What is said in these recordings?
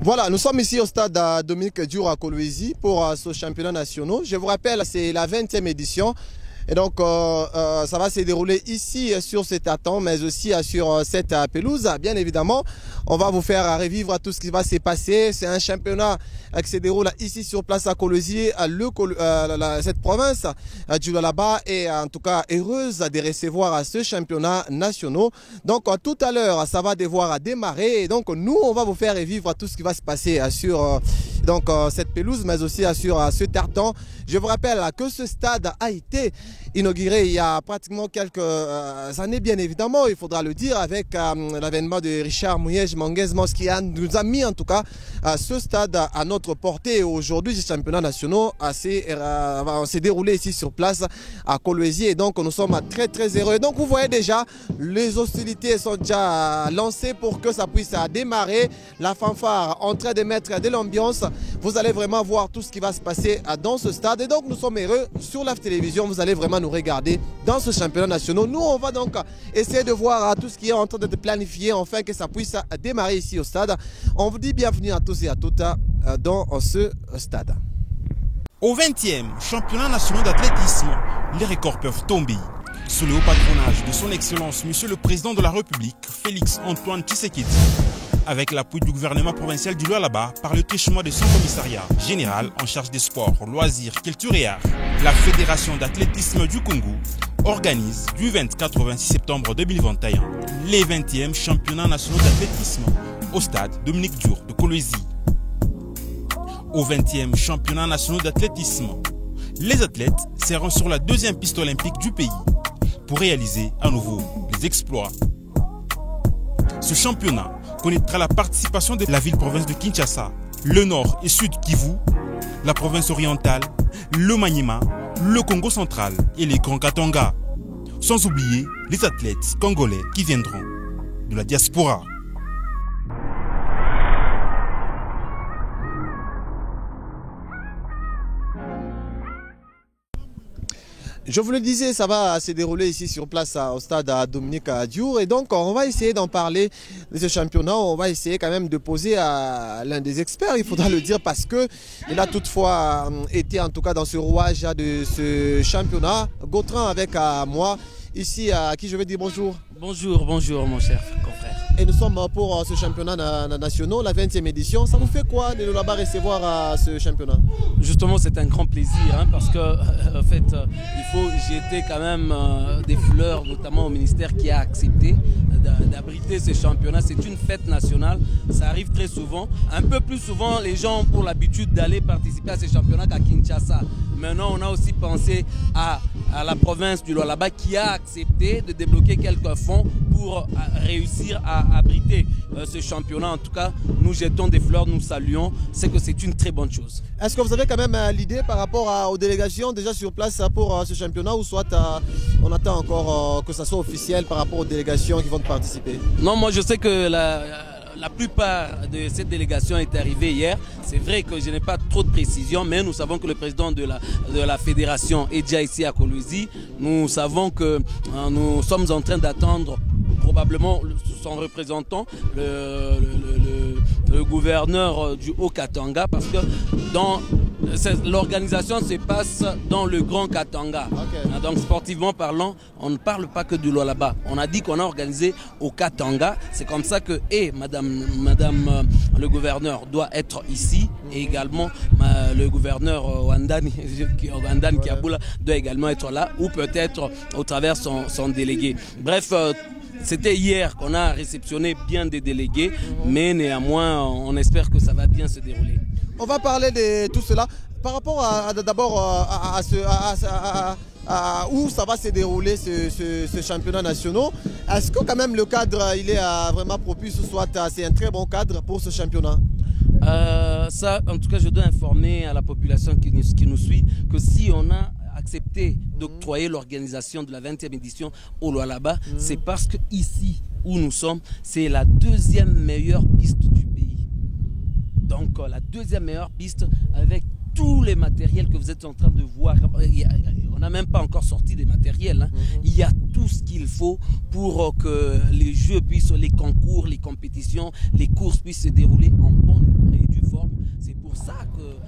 Voilà, nous sommes ici au stade Dominique Diour à Kolwezi pour ce championnat national. Je vous rappelle, c'est la 20e édition. Et donc, ça va se dérouler ici sur cet attent, mais aussi sur cette pelouse. Bien évidemment, on va vous faire revivre tout ce qui va se passer. C'est un championnat qui se déroule ici sur place à Kolwezi. Cette province du Lualaba est en tout cas heureuse de recevoir ce championnat national. Donc, tout à l'heure, ça va devoir démarrer. Et donc, nous, on va vous faire revivre tout ce qui va se passer sur cette pelouse, mais aussi sur ce tartan. Je vous rappelle que ce stade a été inauguré il y a pratiquement quelques années, bien évidemment, il faudra le dire, avec l'avènement de Richard Mouyej Manguez-Mos qui nous a mis en tout cas ce stade à notre portée. Aujourd'hui, ce championnat national s'est déroulé ici sur place à Kolwezi et donc nous sommes très très heureux. Donc vous voyez déjà, les hostilités sont déjà lancées pour que ça puisse démarrer. La fanfare en train de mettre de l'ambiance. Vous allez vraiment voir tout ce qui va se passer dans ce stade et donc nous sommes heureux sur la télévision. Vous allez vraiment nous regarder dans ce championnat national. Nous, on va donc essayer de voir tout ce qui est en train de planifier afin que ça puisse démarrer ici au stade. On vous dit bienvenue à tous et à toutes dans ce stade. Au 20e championnat national d'athlétisme, les records peuvent tomber. Sous le haut patronage de son Excellence, Monsieur le Président de la République, Félix Antoine Tshisekedi, avec l'appui du gouvernement provincial du Lualaba par le truchement de son commissariat général en charge des sports, loisirs, culture et arts, la Fédération d'athlétisme du Congo organise du 24 au 26 septembre 2021 les 20e championnats nationaux d'athlétisme au stade Dominique Diour de Kolwezi. Au 20e championnat national d'athlétisme, les athlètes seront sur la deuxième piste olympique du pays pour réaliser à nouveau les exploits. Ce championnat connaîtra la participation de la ville-province de Kinshasa, le Nord et Sud Kivu, la province orientale, le Maniema, le Congo central et les Grands Katanga. Sans oublier les athlètes congolais qui viendront de la diaspora. Je vous le disais, ça va se dérouler ici sur place au stade à Dominique Diour. Et donc, on va essayer d'en parler de ce championnat. On va essayer quand même de poser à l'un des experts, il faudra le dire, parce qu'il a toutefois été en tout cas dans ce rouage de ce championnat. Gautran avec moi, ici à qui je vais dire bonjour. Bonjour, bonjour mon cher confrère. Et nous sommes pour ce championnat national, la 20e édition. Ça vous fait quoi de là-bas recevoir ce championnat? Justement, c'est un grand plaisir parce que, en fait, il faut jeter quand même des fleurs, notamment au ministère qui a accepté d'abriter ce championnat. C'est une fête nationale, ça arrive très souvent. Un peu plus souvent, les gens ont pour l'habitude d'aller participer à ce championnat qu'à Kinshasa. Maintenant, on a aussi pensé à la province du Lualaba qui a accepté de débloquer quelques fonds pour réussir à abriter ce championnat. En tout cas, nous jetons des fleurs, nous saluons. C'est que c'est une très bonne chose. Est-ce que vous avez quand même l'idée par rapport aux délégations déjà sur place pour ce championnat ou soit on attend encore que ça soit officiel par rapport aux délégations qui vont participer? Non, moi je sais que la plupart de cette délégation est arrivée hier. C'est vrai que je n'ai pas trop de précisions, mais nous savons que le président de la fédération est déjà ici à Kolwezi. Nous savons que nous sommes en train d'attendre probablement son représentant, le gouverneur du Haut-Katanga, parce que l'organisation se passe dans le Grand Katanga. Okay. Donc sportivement parlant, on ne parle pas que du Lualaba. On a dit qu'on a organisé au Katanga. C'est comme ça que madame le gouverneur doit être ici et également le gouverneur Wandani Kiabula doit également être là ou peut-être au travers son délégué. Bref, c'était hier qu'on a réceptionné bien des délégués, mais néanmoins, on espère que ça va bien se dérouler. On va parler de tout cela. Par rapport où ça va se dérouler ce championnat national, est-ce que quand même le cadre il est vraiment propice, soit c'est un très bon cadre pour ce championnat? Ça, en tout cas, je dois informer à la population qui nous suit que si on a accepté d'octroyer l'organisation de la 20e édition au Lualaba, c'est parce que ici où nous sommes, c'est la deuxième meilleure piste du pays. Donc la deuxième meilleure piste avec tous les matériels que vous êtes en train de voir. On n'a même pas encore sorti des matériels. Il y a tout ce qu'il faut pour que les jeux puissent, les concours, les compétitions, les courses puissent se dérouler en bonne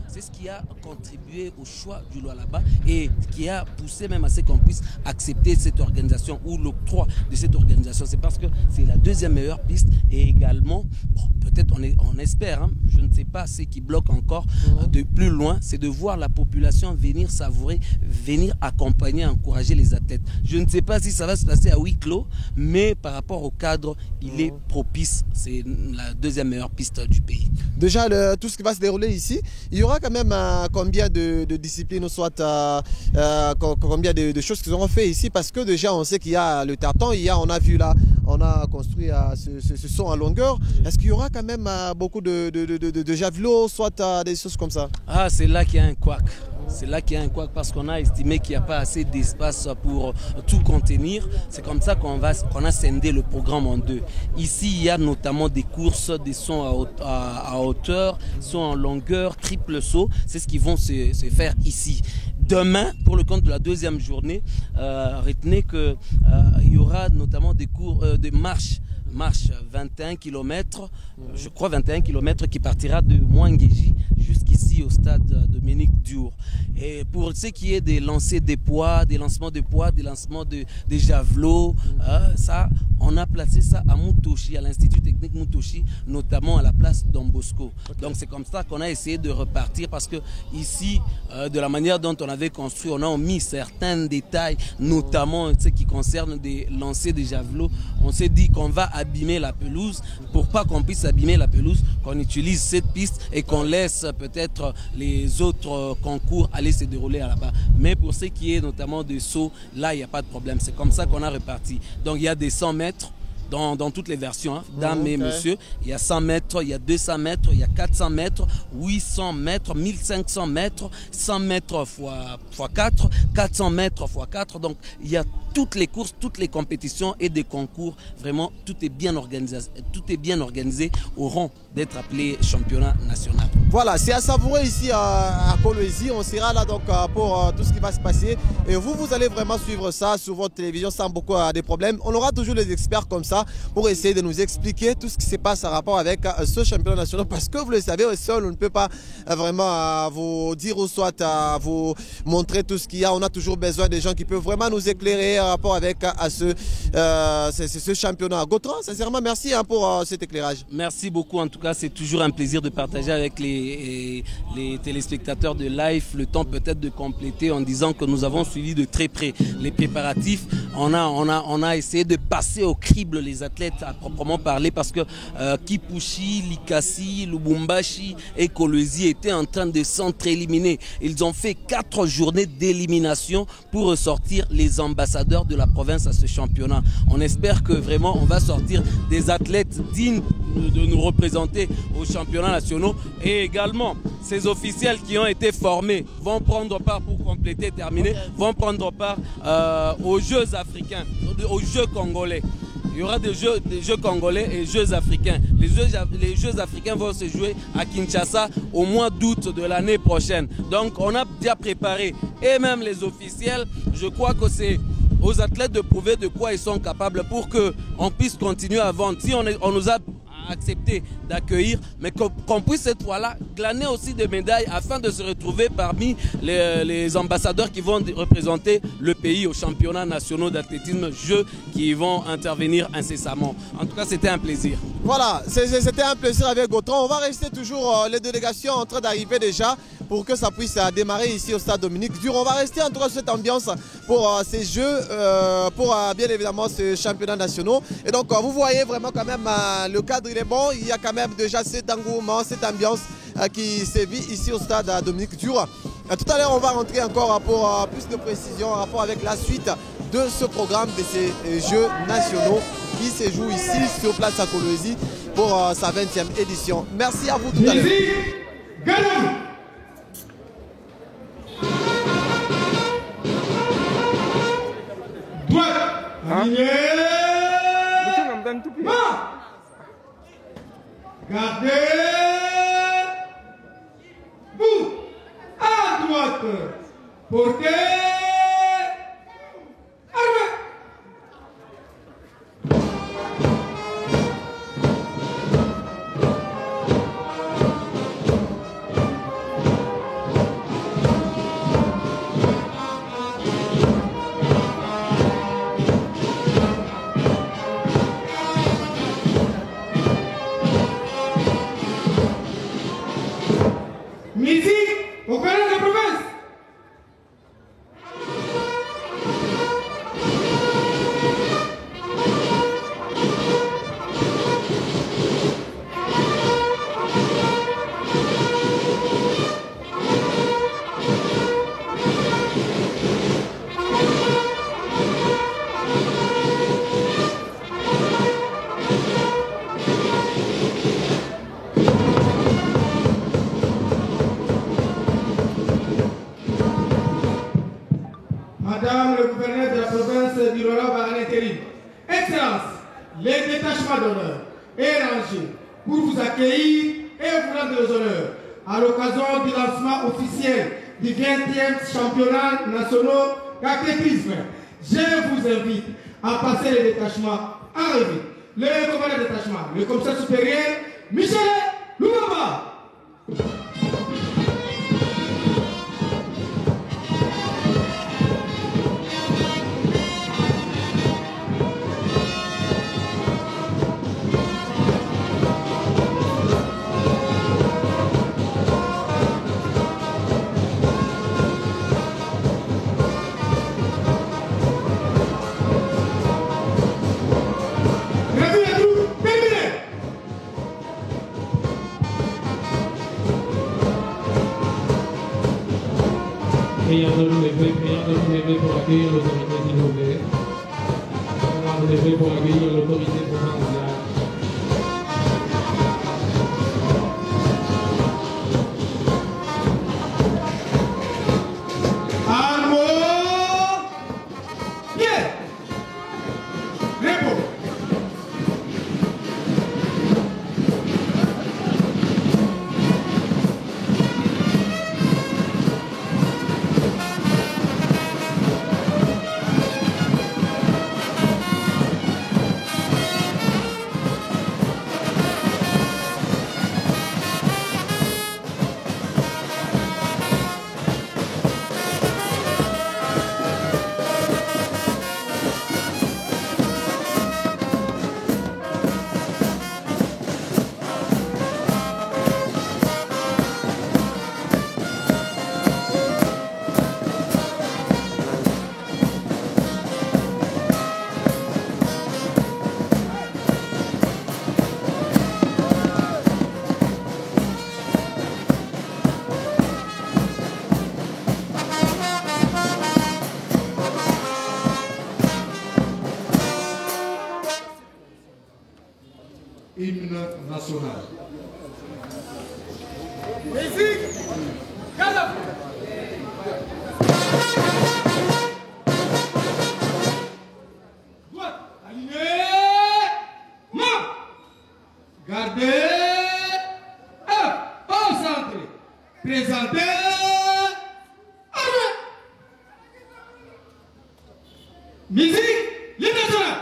c'est ce qui a contribué au choix du Lualaba et qui a poussé même à ce qu'on puisse accepter cette organisation ou l'octroi de cette organisation. C'est parce que c'est la deuxième meilleure piste et également, peut-être on espère, hein, je ne sais pas, ce qui bloque encore de plus loin, c'est de voir la population venir savourer, venir accompagner, encourager les athlètes. Je ne sais pas si ça va se passer à huis clos, mais par rapport au cadre, il est propice. C'est la deuxième meilleure piste du pays. Déjà, tout ce qui va se dérouler ici, il y aura quand même combien de disciplines, ou soit combien de choses qu'ils auront fait ici, parce que déjà on sait qu'il y a le tartan, on a vu là, on a construit ce son en longueur. Est-ce qu'il y aura quand même beaucoup de javelots, soit des choses comme ça? Ah, c'est là qu'il y a un couac. C'est là qu'il y a un couac parce qu'on a estimé qu'il n'y a pas assez d'espace pour tout contenir. C'est comme ça qu'on a scindé le programme en deux. Ici, il y a notamment des courses, des sauts à hauteur, sauts en longueur, triple saut. C'est ce qui vont se faire ici. Demain, pour le compte de la deuxième journée, retenez qu'il y aura notamment des cours de marche 21 km, je crois 21 km qui partira de Mwangeji jusqu'ici au stade Dominique Diour. Et pour ce qui est des lancers des poids, des lancements de poids, des lancements des javelots, ça, on a placé ça à Mutoshi, à l'Institut technique Mutoshi, notamment à la place Don Bosco. Okay. Donc c'est comme ça qu'on a essayé de repartir parce que ici, de la manière dont on avait construit, on a omis certains détails, notamment ce qui concerne des lancers de javelots. On s'est dit qu'on va abîmer la pelouse. Pour pas qu'on puisse abîmer la pelouse, qu'on utilise cette piste et qu'on laisse peut-être les autres concours aller se dérouler là-bas. Mais pour ce qui est notamment de saut, là il n'y a pas de problème. C'est comme ça qu'on a reparti. Donc il y a des 100 mètres dans toutes les versions, hein, dames et messieurs. Il y a 100 mètres, il y a 200 mètres, il y a 400 mètres, 800 mètres, 1500 mètres, 100 mets x 4, 400 mètres x 4. Donc il y a toutes les courses, toutes les compétitions et des concours. Vraiment, tout est bien organisé au rang d'être appelé championnat national. Voilà, c'est à savourer ici à Kolwezi. On sera là donc pour tout ce qui va se passer. Et vous allez vraiment suivre ça sur votre télévision sans beaucoup de problèmes. On aura toujours les experts comme ça pour essayer de nous expliquer tout ce qui se passe en rapport avec ce championnat national. Parce que vous le savez, seul, on ne peut pas vraiment vous dire ou soit vous montrer tout ce qu'il y a. On a toujours besoin des gens qui peuvent vraiment nous éclairer en rapport avec ce championnat. Gautran, sincèrement, merci pour cet éclairage. Merci beaucoup. En tout cas, c'est toujours un plaisir de partager avec les téléspectateurs de live le temps peut-être de compléter en disant que nous avons suivi de très près les préparatifs. On a essayé de passer au crible les athlètes à proprement parler parce que Kipushi, Likasi, Lubumbashi et Kolwezi étaient en train de s'entre-éliminer. Ils ont fait 4 journées d'élimination pour ressortir les ambassadeurs de la province à ce championnat. On espère que vraiment on va sortir des athlètes dignes de nous représenter aux championnats nationaux et également ces officiels qui ont été formés vont prendre part pour compléter, terminer, vont prendre part aux Jeux africains, aux Jeux congolais. Il y aura des jeux congolais et jeux africains. Les jeux africains vont se jouer à Kinshasa au mois d'août de l'année prochaine. Donc on a déjà préparé et même les officiels, je crois que c'est aux athlètes de prouver de quoi ils sont capables pour qu'on puisse continuer à vendre. Si on nous a accepté d'accueillir, mais qu'on puisse cette fois-là glaner aussi des médailles afin de se retrouver parmi les ambassadeurs qui vont représenter le pays aux championnats nationaux d'athlétisme, jeux qui vont intervenir incessamment. En tout cas, c'était un plaisir. Voilà, c'était un plaisir avec Gautran. On va rester toujours les délégations en train d'arriver déjà pour que ça puisse démarrer ici au stade Dominique Diour. On va rester en tout cas sur cette ambiance pour ces jeux, pour bien évidemment ce championnat national. Et donc vous voyez vraiment quand même le cadre il est bon. Il y a quand même déjà cet engouement, cette ambiance qui sévit ici au stade Dominique Diour. Tout à l'heure on va rentrer encore pour plus de précision en rapport avec la suite de ce programme de ces jeux nationaux qui se jouent ici sur place à Kolwezi pour sa 20e édition. Merci à vous tout à l'heure. Gardez vous à droite, portez armée. Musique au Collège de province. Madame le gouverneur de la province du Lora en intérim, Excellence, les détachements d'honneur et rangés pour vous accueillir et vous rendre les honneurs à l'occasion du lancement officiel du 20e championnat national d'athlétisme. Je vous invite à passer les détachements en revue. Le commandant de détachement, le commissaire supérieur, Michel Loubamba. Ayant levé pour accueillir l'autorité, s'il vous plaît. Ayant levé pour accueillir l'autorité provinciale. Hymne national. Musique, Calaf. Droite, alignée, main. Gardez, concentré. Présentez, armée. Musique, l'hymne national.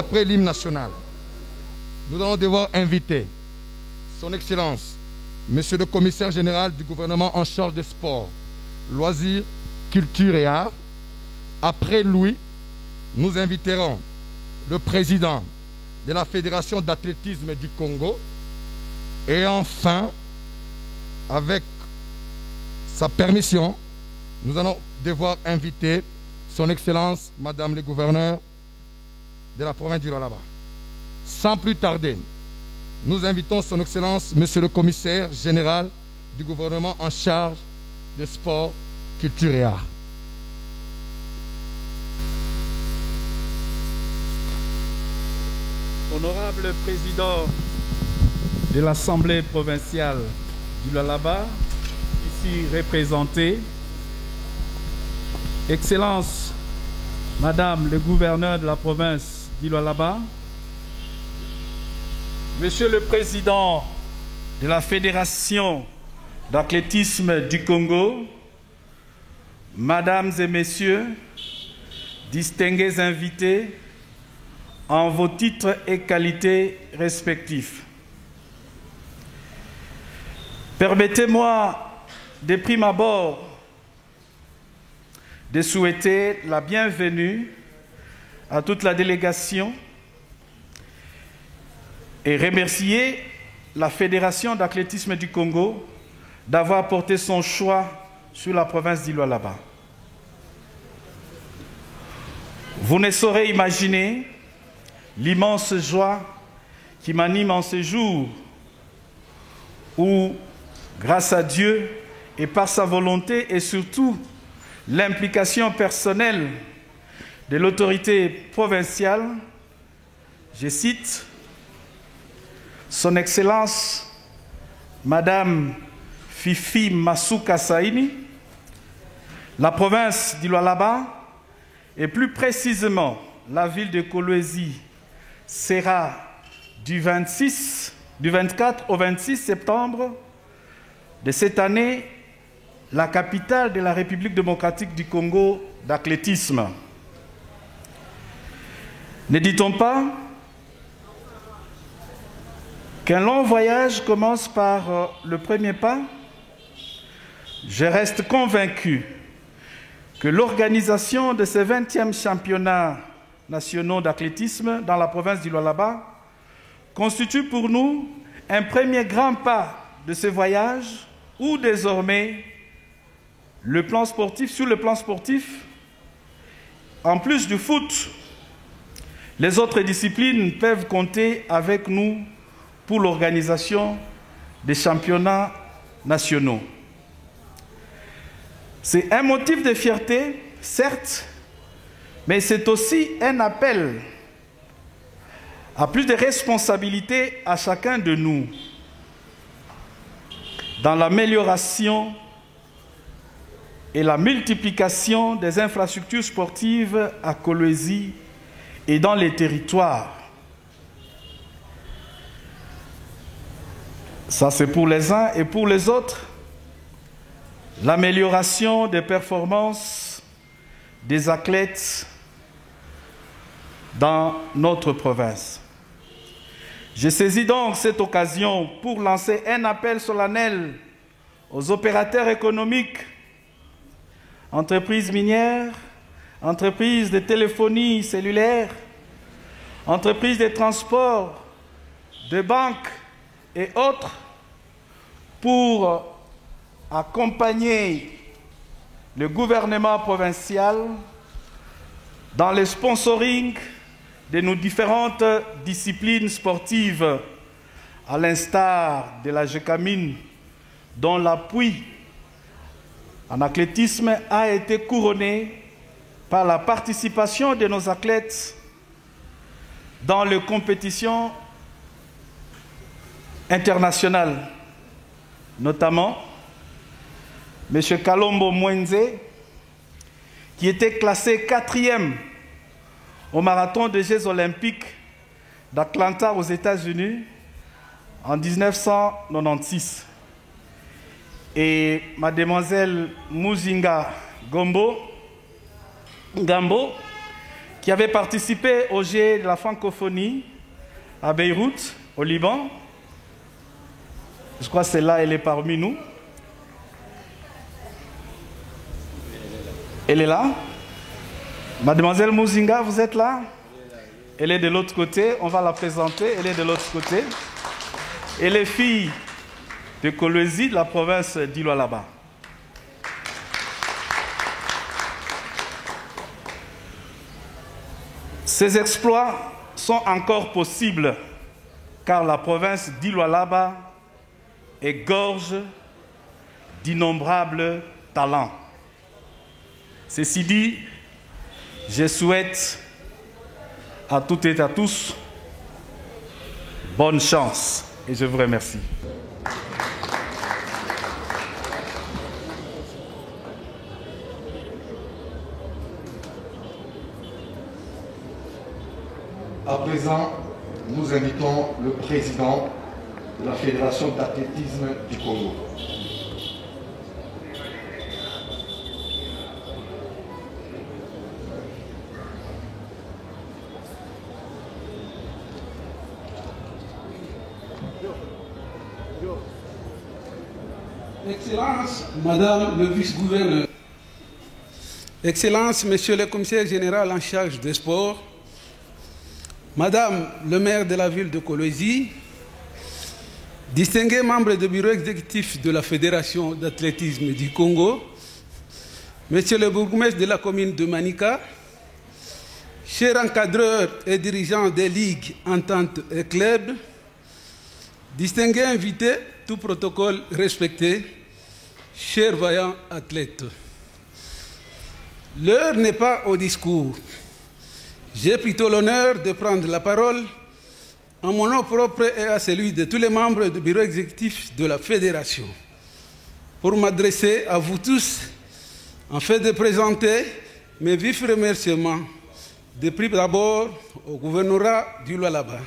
après l'hymne national, nous allons devoir inviter Son Excellence, Monsieur le Commissaire général du gouvernement en charge des sports, loisirs, culture et arts. Après lui, nous inviterons le président de la Fédération d'athlétisme du Congo. Et enfin, avec sa permission, nous allons devoir inviter Son Excellence, Madame le Gouverneur de la province du Lualaba. Sans plus tarder, nous invitons Son Excellence, Monsieur le Commissaire général du gouvernement en charge des sports, culture et arts. Honorable Président de l'Assemblée provinciale du Lualaba, ici représenté, Excellence, Madame le Gouverneur de la province du Lualaba, Monsieur le Président de la Fédération d'athlétisme du Congo, Mesdames et Messieurs, distingués invités, en vos titres et qualités respectifs. Permettez-moi de prime abord de souhaiter la bienvenue à toute la délégation et remercier la Fédération d'athlétisme du Congo d'avoir porté son choix sur la province du Lualaba. Vous ne saurez imaginer l'immense joie qui m'anime en ce jour où, grâce à Dieu et par sa volonté et surtout l'implication personnelle de l'autorité provinciale, je cite, Son Excellence Madame Fifi Masuka Saini, la province du Lualaba et plus précisément la ville de Kolwezi sera du 24 au 26 septembre de cette année la capitale de la République démocratique du Congo d'athlétisme. Ne dit-on pas qu'un long voyage commence par le premier pas? Je reste convaincu que l'organisation de ce 20e championnat nationaux d'athlétisme dans la province du Lualaba constitue pour nous un premier grand pas de ce voyage où désormais sur le plan sportif, en plus du foot, les autres disciplines peuvent compter avec nous pour l'organisation des championnats nationaux. C'est un motif de fierté, certes, mais c'est aussi un appel à plus de responsabilité à chacun de nous dans l'amélioration et la multiplication des infrastructures sportives à Kolwezi et dans les territoires. Ça, c'est pour les uns et pour les autres. L'amélioration des performances des athlètes dans notre province. Je saisis donc cette occasion pour lancer un appel solennel aux opérateurs économiques, entreprises minières, entreprises de téléphonie cellulaire, entreprises de transport, de banques et autres pour accompagner le gouvernement provincial dans le sponsoring de nos différentes disciplines sportives, à l'instar de la JECAMINE, dont l'appui en athlétisme a été couronné par la participation de nos athlètes dans les compétitions internationales, notamment M. Kalombo Mwenze, qui était classé 4e au marathon des Jeux olympiques d'Atlanta aux États-Unis en 1996. Et mademoiselle Muzinga Gambo, qui qui avait participé au Jeux de la francophonie à Beyrouth, au Liban. Je crois que celle-là, elle est parmi nous. Elle est là. Mademoiselle Mouzinga, vous êtes là? Elle est de l'autre côté. On va la présenter. Elle est de l'autre côté. Elle est fille de Kolwezi, de la province d'Ilo-Alaba. Ces exploits sont encore possibles car la province d'Ilo-Alaba est gorge d'innombrables talents. Ceci dit, je souhaite à toutes et à tous bonne chance et je vous remercie. À présent, nous invitons le président de la Fédération d'athlétisme du Congo. Excellence, Madame le vice-gouverneur, Excellence, Monsieur le commissaire général en charge des sports, Madame le maire de la ville de Kolwezi, distingués membres du bureau exécutif de la Fédération d'athlétisme du Congo, Monsieur le bourgmestre de la commune de Manika, chers encadreurs et dirigeants des ligues, ententes et clubs, distingués invités, tout protocole respecté, chers vaillants athlètes. L'heure n'est pas au discours. J'ai plutôt l'honneur de prendre la parole en mon nom propre et à celui de tous les membres du bureau exécutif de la Fédération pour m'adresser à vous tous en fait de présenter mes vifs remerciements de prime d'abord au gouvernorat d'Ilo-Alaba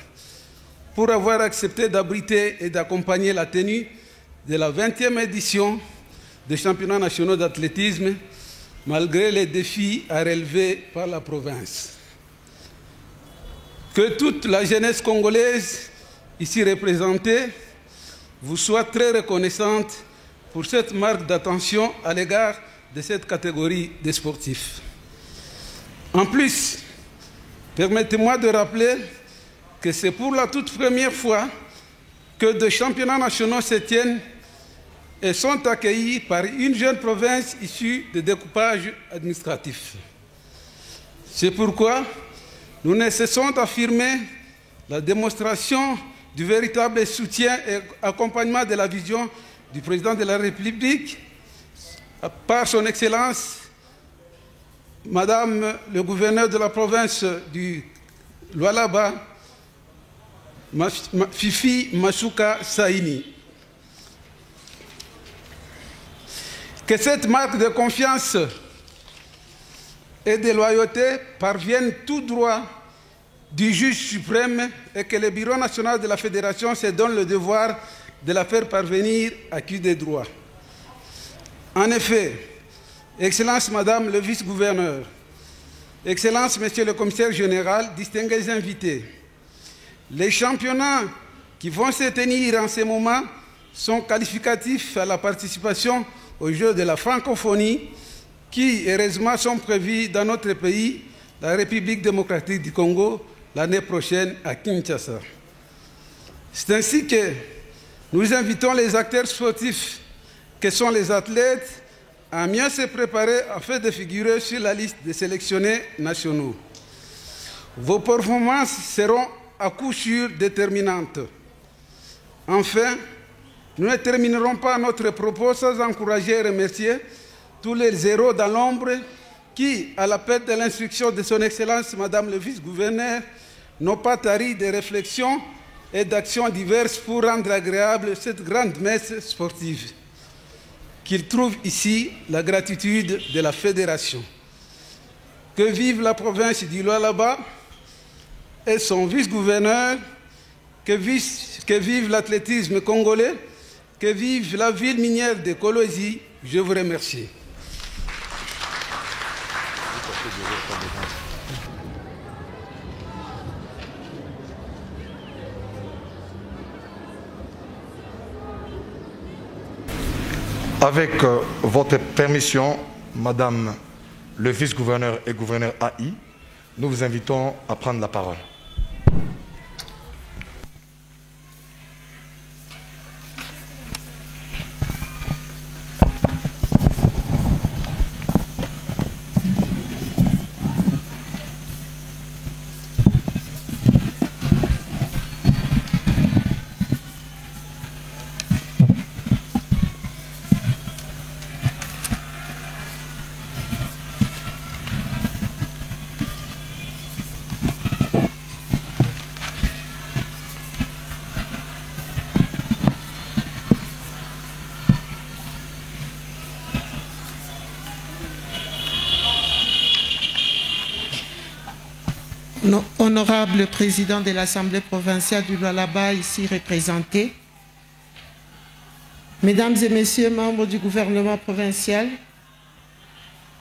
pour avoir accepté d'abriter et d'accompagner la tenue de la 20e édition des championnats nationaux d'athlétisme malgré les défis à relever par la province. Que toute la jeunesse congolaise ici représentée vous soit très reconnaissante pour cette marque d'attention à l'égard de cette catégorie de sportifs. En plus, permettez-moi de rappeler que c'est pour la toute première fois que des championnats nationaux se tiennent et sont accueillis par une jeune province issue de découpage administratif. C'est pourquoi nous ne cessons d'affirmer la démonstration du véritable soutien et accompagnement de la vision du président de la République par son Excellence, Madame le gouverneur de la province du Lualaba, Fifi Masuka Saini. Que cette marque de confiance et de loyauté parvienne tout droit du juge suprême et que le Bureau national de la Fédération se donne le devoir de la faire parvenir à qui de droit. En effet, Excellence Madame le vice-gouverneur, Excellence Monsieur le commissaire général, distingués invités, les championnats qui vont se tenir en ce moment sont qualificatifs à la participation aux Jeux de la francophonie qui, heureusement, sont prévus dans notre pays, la République démocratique du Congo, l'année prochaine à Kinshasa. C'est ainsi que nous invitons les acteurs sportifs, que sont les athlètes, à mieux se préparer afin de figurer sur la liste des sélectionnés nationaux. Vos performances seront à coup sûr déterminantes. Enfin, nous ne terminerons pas notre propos sans encourager et remercier tous les héros dans l'ombre qui, à l'appel de l'instruction de son Excellence, Madame le vice-gouverneur, n'ont pas tari de réflexions et d'actions diverses pour rendre agréable cette grande messe sportive. Qu'ils trouvent ici la gratitude de la Fédération. Que vive la province du Lualaba et son vice-gouverneur, que vive l'athlétisme congolais, que vive la ville minière de Kolwezi. Je vous remercie. Avec votre permission, Madame le vice-gouverneur et gouverneur AI, nous vous invitons à prendre la parole. Honorable président de l'Assemblée provinciale du Lualaba, ici représenté, Mesdames et Messieurs membres du gouvernement provincial,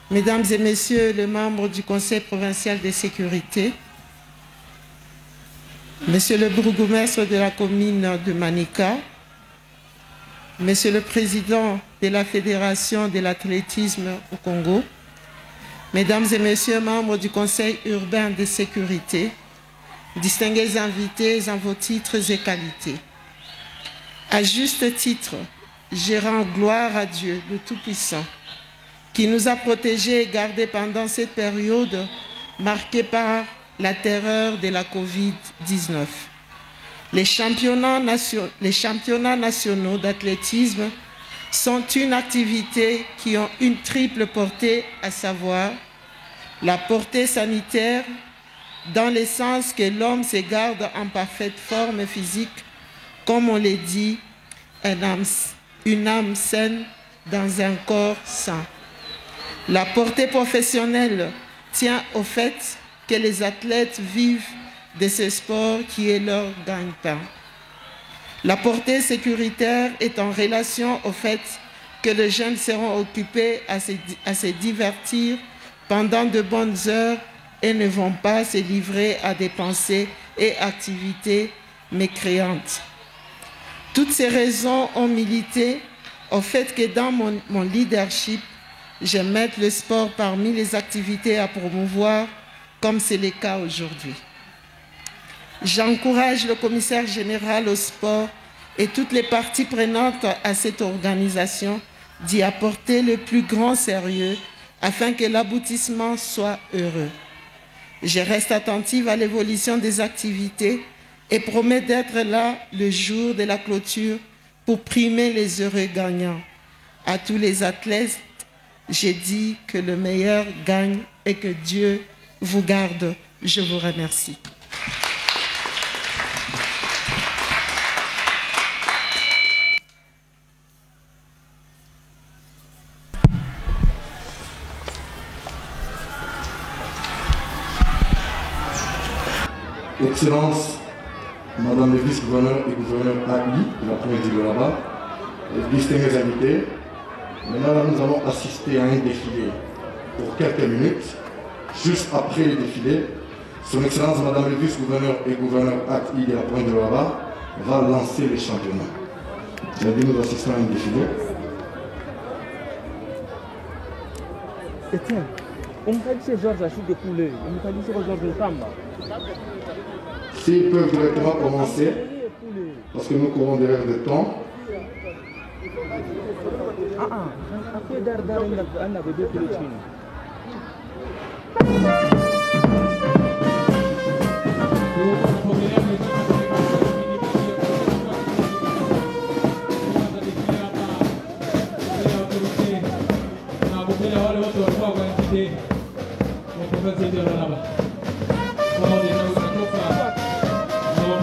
Mesdames et Messieurs les membres du Conseil provincial de sécurité, Monsieur le bourgmestre de la commune de Manika, Monsieur le président de la Fédération de l'athlétisme au Congo, Mesdames et Messieurs membres du Conseil urbain de sécurité, distingués invités en vos titres et qualités. À juste titre, je rends gloire à Dieu, le Tout-Puissant, qui nous a protégés et gardés pendant cette période marquée par la terreur de la Covid-19. Les championnats nationaux d'athlétisme sont une activité qui ont une triple portée, à savoir la portée sanitaire, dans le sens que l'homme se garde en parfaite forme physique, comme on l'a dit, une âme saine dans un corps sain. La portée professionnelle tient au fait que les athlètes vivent de ce sport qui est leur gagne-pain. La portée sécuritaire est en relation au fait que les jeunes seront occupés à se divertir pendant de bonnes heures et ne vont pas se livrer à des pensées et activités mécréantes. Toutes ces raisons ont milité au fait que dans mon leadership, je mette le sport parmi les activités à promouvoir, comme c'est le cas aujourd'hui. J'encourage le commissaire général au sport et toutes les parties prenantes à cette organisation d'y apporter le plus grand sérieux afin que l'aboutissement soit heureux. Je reste attentive à l'évolution des activités et promets d'être là le jour de la clôture pour primer les heureux gagnants. À tous les athlètes, j'ai dit que le meilleur gagne et que Dieu vous garde. Je vous remercie. Excellence, Madame le vice-gouverneur et gouverneur AI de la province du Lualaba, distingués invités, maintenant nous allons assister à un défilé pour quelques minutes. Juste après le défilé, Son Excellence Madame le vice-gouverneur et gouverneur AI de la province du Lualaba va lancer les championnats. Nous assistons à un défilé. Etienne, on peut dire Georges a de couler, on peut dire Georges de Tamba. S'ils peuvent directement commencer, parce que nous courons derrière le temps. Après Dardar, on avait deux pilotes.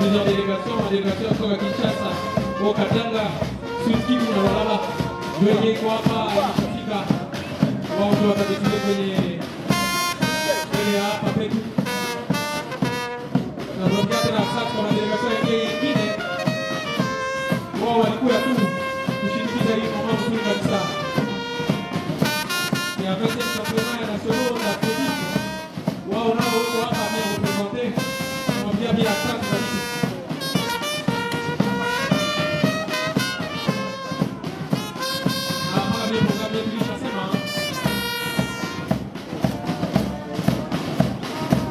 Plusieurs délégations, ma délégation encore à Kinshasa, au Katanga, Sud-Kivu, na Lualaba, venez quoi pas à Kifika, on doit décider venez à Papétou. Na Rokiate na Sax kwa délégation nyingine, wao walikuwa tu kushinikiza hii mama mzuri kabisa. Et avec ce championnat national d'athlétisme, wao nao wako hapa représenter, on vient bien à Sax.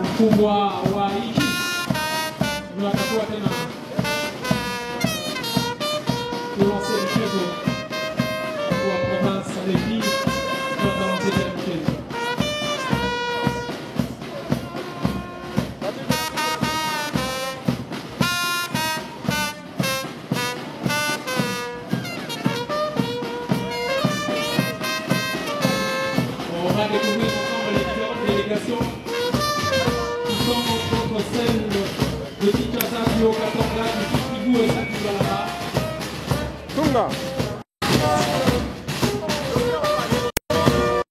Mkubwa wa hiki ndio atakuwa tena kulancer mchezo wa province ya Levi ndio atalancer tena mchezo. On va découvrir ensemble les différentes délégations qui sont entre celles de Kinshasa, du Haut-Katanga, du Sud-Kivu et celles du Lualaba. Tunga.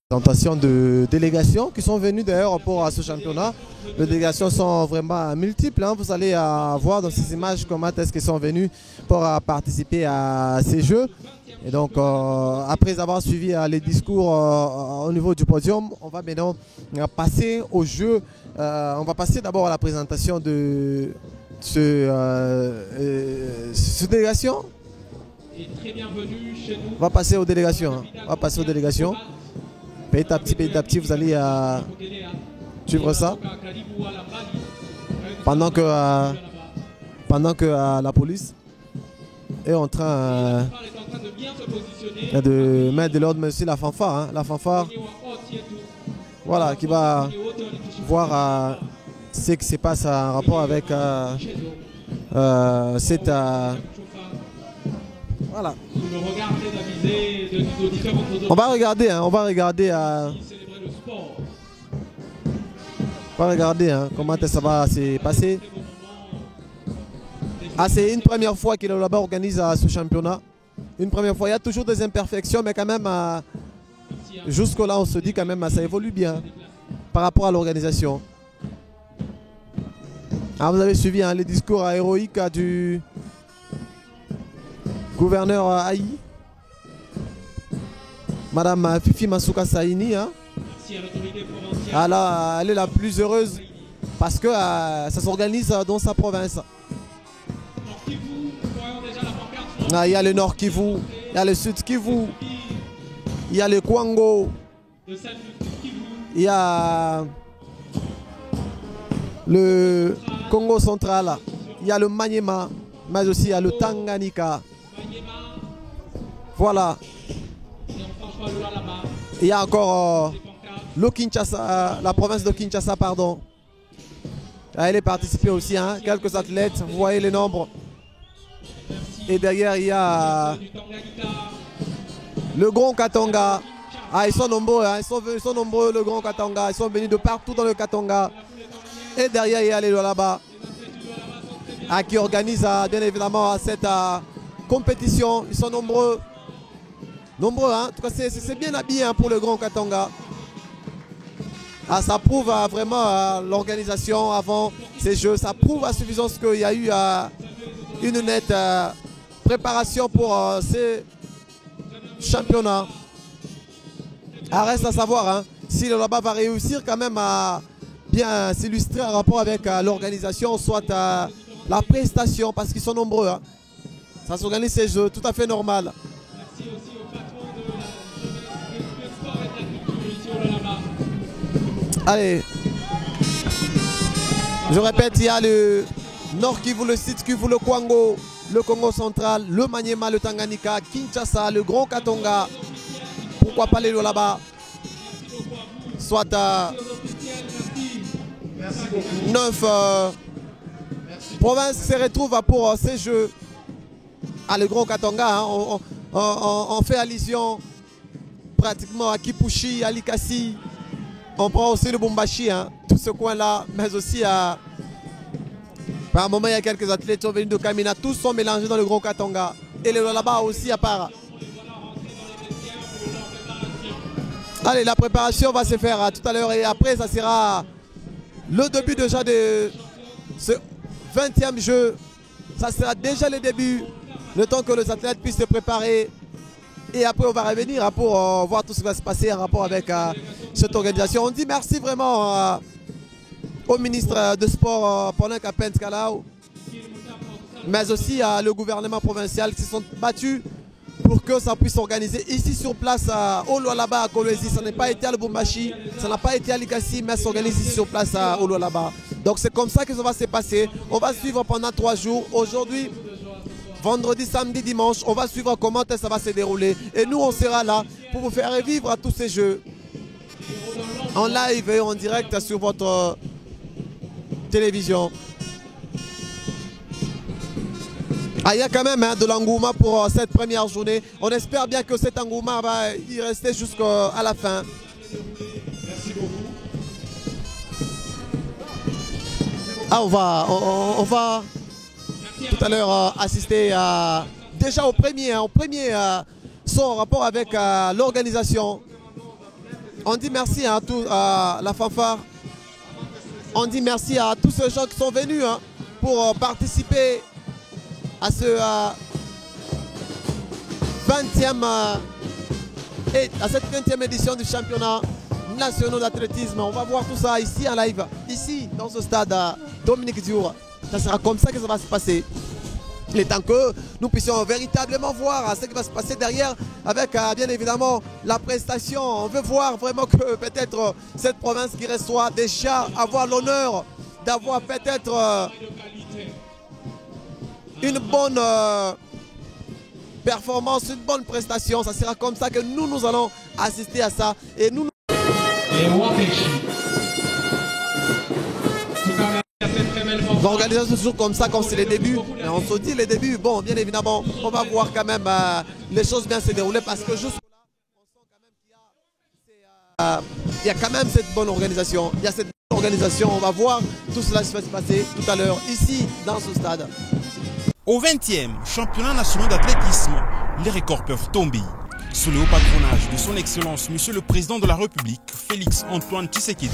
Présentation de délégations qui sont venues d'ailleurs pour ce championnat. Les délégations sont vraiment multiples. Hein. Vous allez voir dans ces images comment est-ce qu'ils sont venus pour participer à ces jeux. Et donc, après avoir suivi les discours au niveau du podium, on va maintenant passer au jeu. On va passer d'abord à la présentation de cette délégation. Et très bienvenue chez nous. On va passer aux délégations. Hein. On va passer aux délégations. Petit à petit, vous allez suivre ça. Pendant que la police est en train de mettre de l'ordre, mais aussi la fanfare. Hein. La fanfare, voilà, qui va voir ce qui se passe en rapport avec cette... voilà. On va regarder, hein, comment ça va se passer. C'est une première fois que le Lualaba organise ce championnat. Une première fois, il y a toujours des imperfections, mais quand même, jusque-là, on se dit quand même, ça évolue bien par rapport à l'organisation. Vous avez suivi les discours héroïques du gouverneur Aïe, Madame Fifi Masuka Saini. Hein. Elle est la plus heureuse parce que ça s'organise dans sa province. Il y a le Nord Kivu, il y a le Sud Kivu, il y a le Kwango, il y a le Congo central, il y a le Maniema, mais aussi il y a le Tanganyika. Voilà. Il y a encore le Kinshasa, la province de Kinshasa, pardon. Elle est participée aussi, hein, quelques athlètes, vous voyez les nombres. Et derrière, il y a le Grand Katanga. Ils sont nombreux, hein, ils sont nombreux, le Grand Katanga. Ils sont venus de partout dans le Katanga. Et derrière, il y a les Lualaba qui organisent bien évidemment cette compétition. Ils sont nombreux. Nombreux, hein. En tout cas, c'est bien habillé, hein, pour le Grand Katanga. Ça prouve vraiment l'organisation avant ces jeux. Ça prouve à suffisance qu'il y a eu une nette préparation pour ces championnats. Reste à savoir, hein, si le Lualaba va réussir quand même à bien s'illustrer en rapport avec l'organisation, soit la prestation, parce qu'ils sont nombreux. Hein. Ça s'organise ces jeux, tout à fait normal. Allez, je répète, il y a le Nord Kivu, le Sud Kivu, le Kwango, le Congo central, le Maniema, le Tanganyika, Kinshasa, le Grand Katanga, pourquoi pas les Lualaba, soit 9 provinces se retrouvent pour ces jeux. Le Grand Katanga, hein, on fait allusion pratiquement à Kipushi, à Likasi. On prend aussi le Bumbashi, hein, tout ce coin-là, mais aussi par un moment, il y a quelques athlètes qui sont venus de Kamina, tous sont mélangés dans le Grand Katanga. Et le Lualaba aussi à part. Allez, la préparation va se faire tout à l'heure et après, ça sera le début déjà de ce 20e jeu. Ça sera déjà le début, le temps que les athlètes puissent se préparer. Et après, on va revenir pour voir tout ce qui va se passer en rapport avec cette organisation. On dit merci vraiment au ministre de Sport, Ponin Kapens Kalau, mais aussi le gouvernement provincial qui se sont battus pour que ça puisse s'organiser ici sur place au Lualaba à Kolwezi. Ça n'a pas été à Lubumbashi, ça n'a pas été à Likasi, mais ça s'organise ici sur place au Lualaba. Donc c'est comme ça que ça va se passer. On va suivre pendant 3 jours. Aujourd'hui, vendredi, samedi, dimanche, on va suivre comment ça va se dérouler. Et nous, on sera là pour vous faire revivre tous ces jeux en live et en direct sur votre télévision. Ah, il y a quand même de l'engouement pour cette première journée. On espère bien que cet engouement va y rester jusqu'à la fin. Merci beaucoup. Ah, on va tout à l'heure assister déjà au premier son en rapport avec l'organisation. On dit merci à la fanfare. On dit merci à tous ces gens qui sont venus pour participer à ce 20e et à cette 20e édition du championnat national d'athlétisme. On va voir tout ça ici en live, ici dans ce stade Dominique Diour. Ça sera comme ça que ça va se passer. Il est temps que nous puissions véritablement voir ce qui va se passer derrière avec bien évidemment la prestation. On veut voir vraiment que peut-être cette province qui reçoit déjà avoir l'honneur d'avoir peut-être une bonne performance, une bonne prestation. Ça sera comme ça que nous allons assister à ça. Et nous... L'organisation toujours comme ça, comme c'est les débuts. Et on se dit les débuts, bon, bien évidemment, on va voir quand même les choses bien se dérouler parce que juste là, on sent quand même qu'il y a quand même cette bonne organisation. Il y a cette bonne organisation. On va voir tout cela qui va se passer tout à l'heure ici dans ce stade. Au 20e championnat national d'athlétisme, les records peuvent tomber. Sous le haut patronage de son Excellence, Monsieur le Président de la République, Félix Antoine Tshisekedi,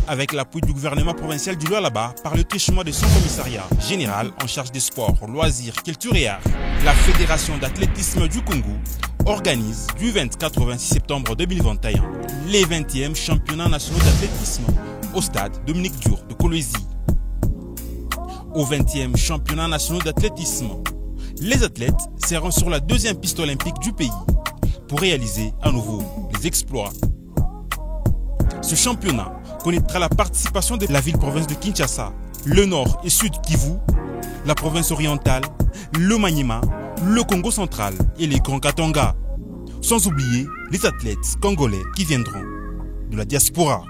avec l'appui du gouvernement provincial du Lualaba par le truchement de son commissariat général en charge des sports, loisirs, culture et arts, la Fédération d'athlétisme du Congo organise du 24 au 26 septembre 2021 les 20e championnats nationaux d'athlétisme au stade Dominique Diour de Kolwezi. Au 20e championnat national d'athlétisme, les athlètes seront sur la 2e piste olympique du pays pour réaliser à nouveau les exploits. Ce championnat connaîtra la participation de la ville-province de Kinshasa, le Nord et Sud Kivu, la province orientale, le Maniema, le Congo central et les Grands Katanga, sans oublier les athlètes congolais qui viendront de la diaspora.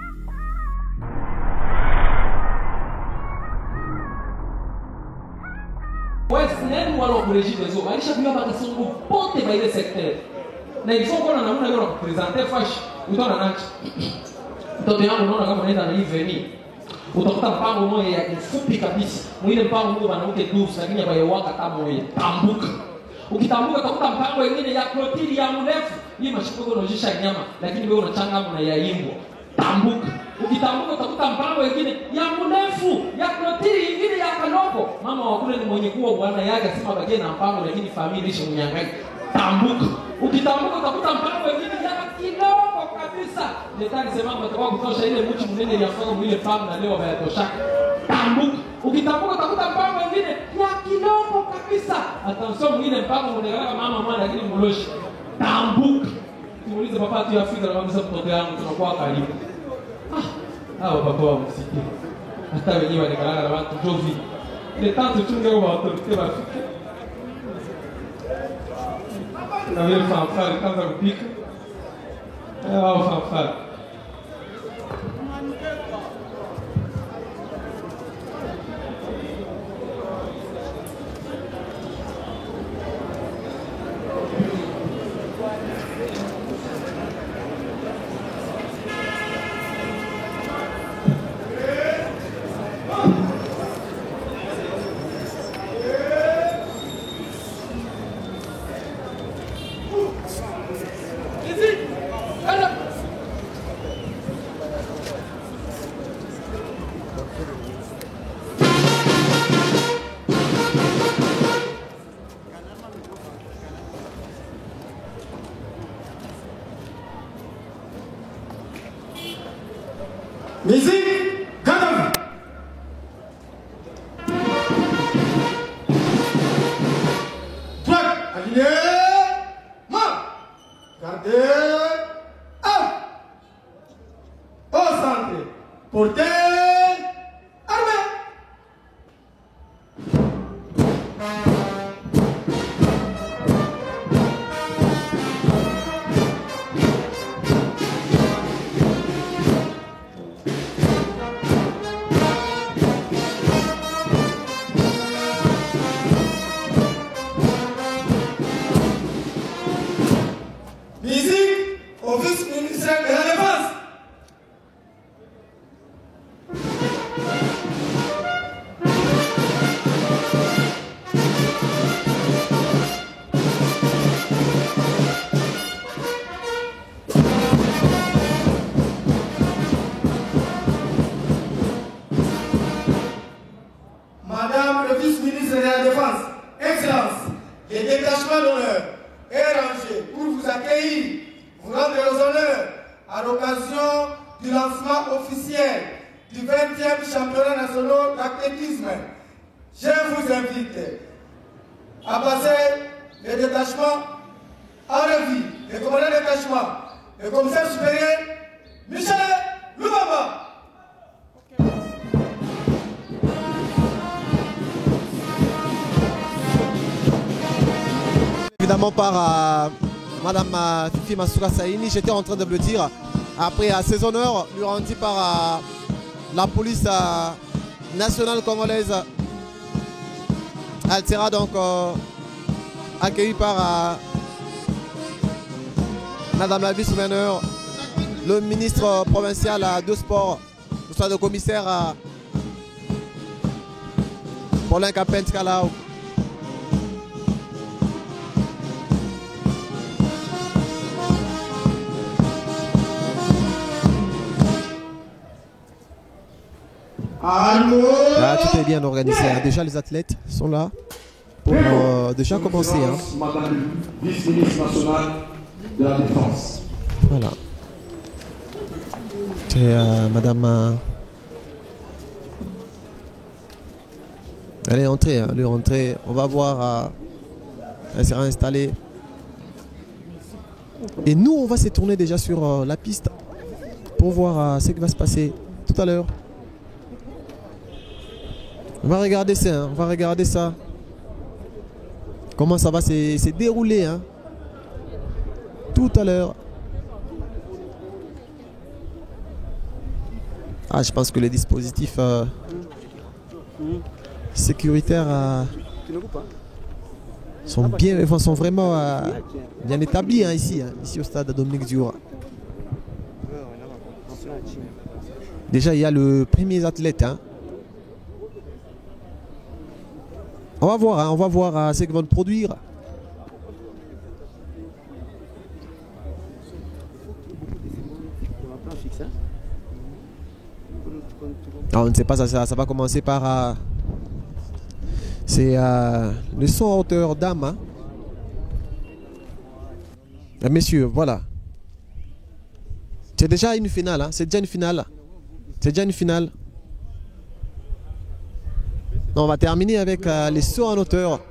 Mtoto yangu unaona kama unaenda na hii veni. Utakuta mpango moja ya mfupi kabisa. Mwile mpango mmoja wanawake dusu lakini bayewaka kama moja. Tambuka. Ukitambuka utakuta mpango mwingine ya protini ya mrefu. Hii mashiko unaonyesha nyama lakini wewe unachanga na ya imbo. Tambuka. Ukitambuka utakuta mpango mwingine ya mrefu, ya protini nyingine ya kaloko. Mama wa kule ni mwenye kuwa bwana yake sema bakie na mpango lakini familia ishi mnyangai. Tambuka. Ukitambuka utakuta mpango mwingine ya kidogo kabisa. Letani sema mtakuwa kutosha ile mchi mnene ya mpango ile pango na leo hayatosha. Tambuka. Ukitambuka utakuta mpango mwingine ya kidogo kabisa. Attention mwingine mpango mnene mama mwana lakini mloshi. Tambuka. Muulize papa tu Afrika na mamisa mtoto yangu tunakuwa karibu. Hao papa wa msiki. Hata wenyewe wanakalala na watu jovi. Ile tatu tunge wa autorite wa Afrika. Na vile fanfare kwanza kupika. Hao fanfare. Musique, Gadam. Droite, aligné. Portez armé. Musique au vice-ministre de la Défense. Madame le vice-ministre de la Défense, Excellence, les détachements d'honneur est rangé pour vous accueillir, vous rendre aux honneurs à l'occasion du lancement officiel du 20e championnat national d'athlétisme. Je vous invite à passer les détachements en revue. Le commandant de détachement, le commissaire supérieur, Michel Loubamba. Évidemment par Madame Fifi Massoura Saini, j'étais en train de le dire. Après ces honneurs lui rendus par la police nationale congolaise, elle sera donc accueillie par Madame la vice-gouverneur, le ministre provincial de sport, le commissaire Paulin Kapent-Kalao. Là, tout est bien organisé. Déjà, les athlètes sont là pour déjà commencer. Madame vice-ministre nationale de la Défense. Voilà. C'est Madame. Elle est entrée. Elle est rentrée. On va voir. Elle sera installée. Et nous, on va se tourner déjà sur la piste pour voir ce qui va se passer tout à l'heure. On va regarder ça, hein. On va regarder ça. Comment ça va se dérouler, hein. Tout à l'heure. Ah, je pense que les dispositifs sécuritaires sont vraiment bien établis, hein, ici au stade Dominique Dioura. Déjà, il y a le premier athlète, hein. On va voir ce qu'ils vont produire. Alors, on ne sait pas, ça va commencer par... c'est le son à hauteur d'âme. Hein. Messieurs, voilà. C'est déjà une finale. Hein. C'est déjà une finale. C'est déjà une finale. On va terminer avec les sauts en hauteur.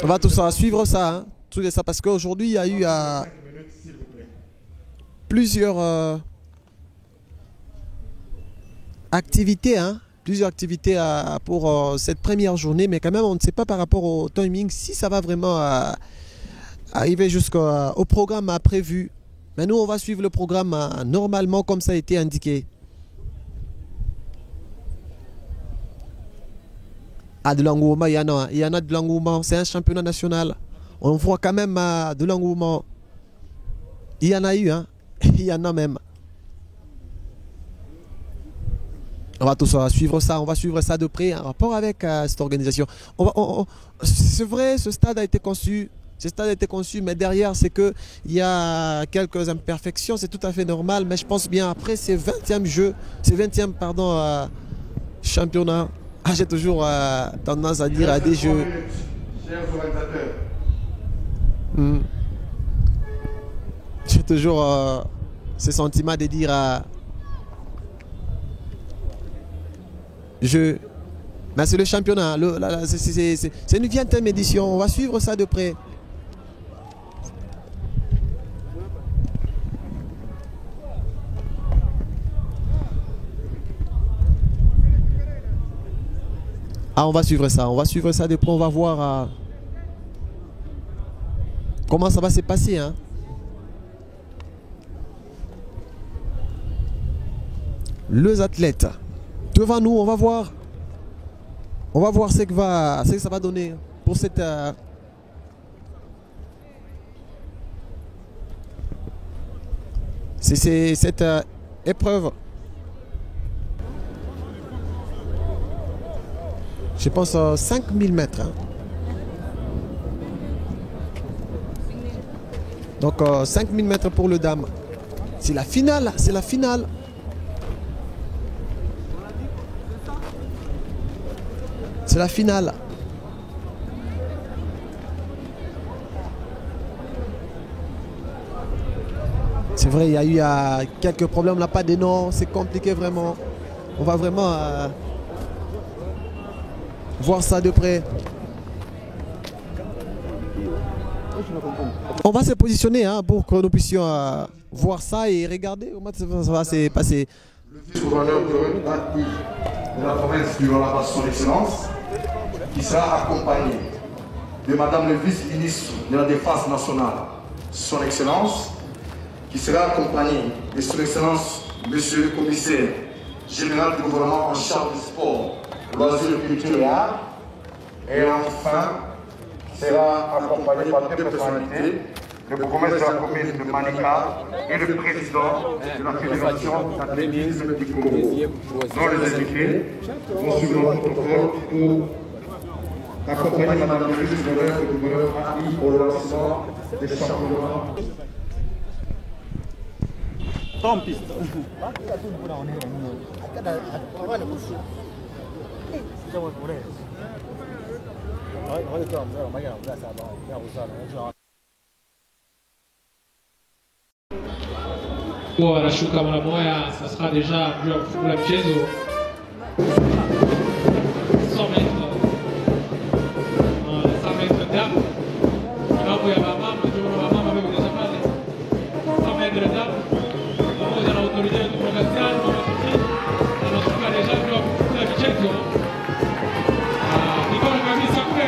On va tout ça suivre ça, hein, tout ça parce qu'aujourd'hui il y a eu plusieurs activités, hein, pour cette première journée, mais quand même on ne sait pas par rapport au timing si ça va vraiment arriver jusqu'au programme prévu. Mais nous on va suivre le programme normalement comme ça a été indiqué. De l'engouement, il y en a de l'engouement, c'est un championnat national. On voit quand même de l'engouement. Il y en a eu, hein. Il y en a même. On va tous suivre ça, on va suivre ça de près en rapport avec cette organisation. C'est vrai, ce stade a été conçu. Mais derrière, c'est qu'il y a quelques imperfections, c'est tout à fait normal. Mais je pense bien après ces 20e championnat. J'ai toujours tendance à dire à des jeux. J'ai toujours ce sentiment de dire jeu. Mais c'est le championnat. C'est une 20e édition. On va suivre ça de près. Ah, on va suivre ça de près, on va voir comment ça va se passer. Hein. Les athlètes devant nous, on va voir ce que ça va donner pour cette cette épreuve. Je pense 5000 mètres. Hein. Donc 5000 mètres pour le dame. C'est la finale, c'est la finale. C'est la finale. C'est vrai, il y a eu quelques problèmes, on n'a pas de nom, c'est compliqué vraiment. On va vraiment voir ça de près. On va se positionner hein, pour que nous puissions voir ça et regarder comment ça va se passer. Le vice-gouverneur de la province du Lualaba, son excellence, qui sera accompagné de Madame le vice-ministre de la Défense nationale, son excellence, qui sera accompagné de son excellence, monsieur le commissaire général du gouvernement en charge du sport, loisirs, culture et art, et enfin sera accompagné par deux personnalités, le bourgmestre de la commune de Manika et le président de la Fédération d'athlétisme du Congo. Dont les invités vont suivre le protocole pour accompagner Madame le vice-gouverneur du gouvernement AI pour le lancement des championnats. Anashuka mara moja, ça sera déjà juu ya kufungula mchezo 100 mètres damu mambo ya mama wamekuja pale 100 mètres damu pamoja na autorité ya provinciale anashuka deja juu ya kufungula mchezo mikono kabisa kule.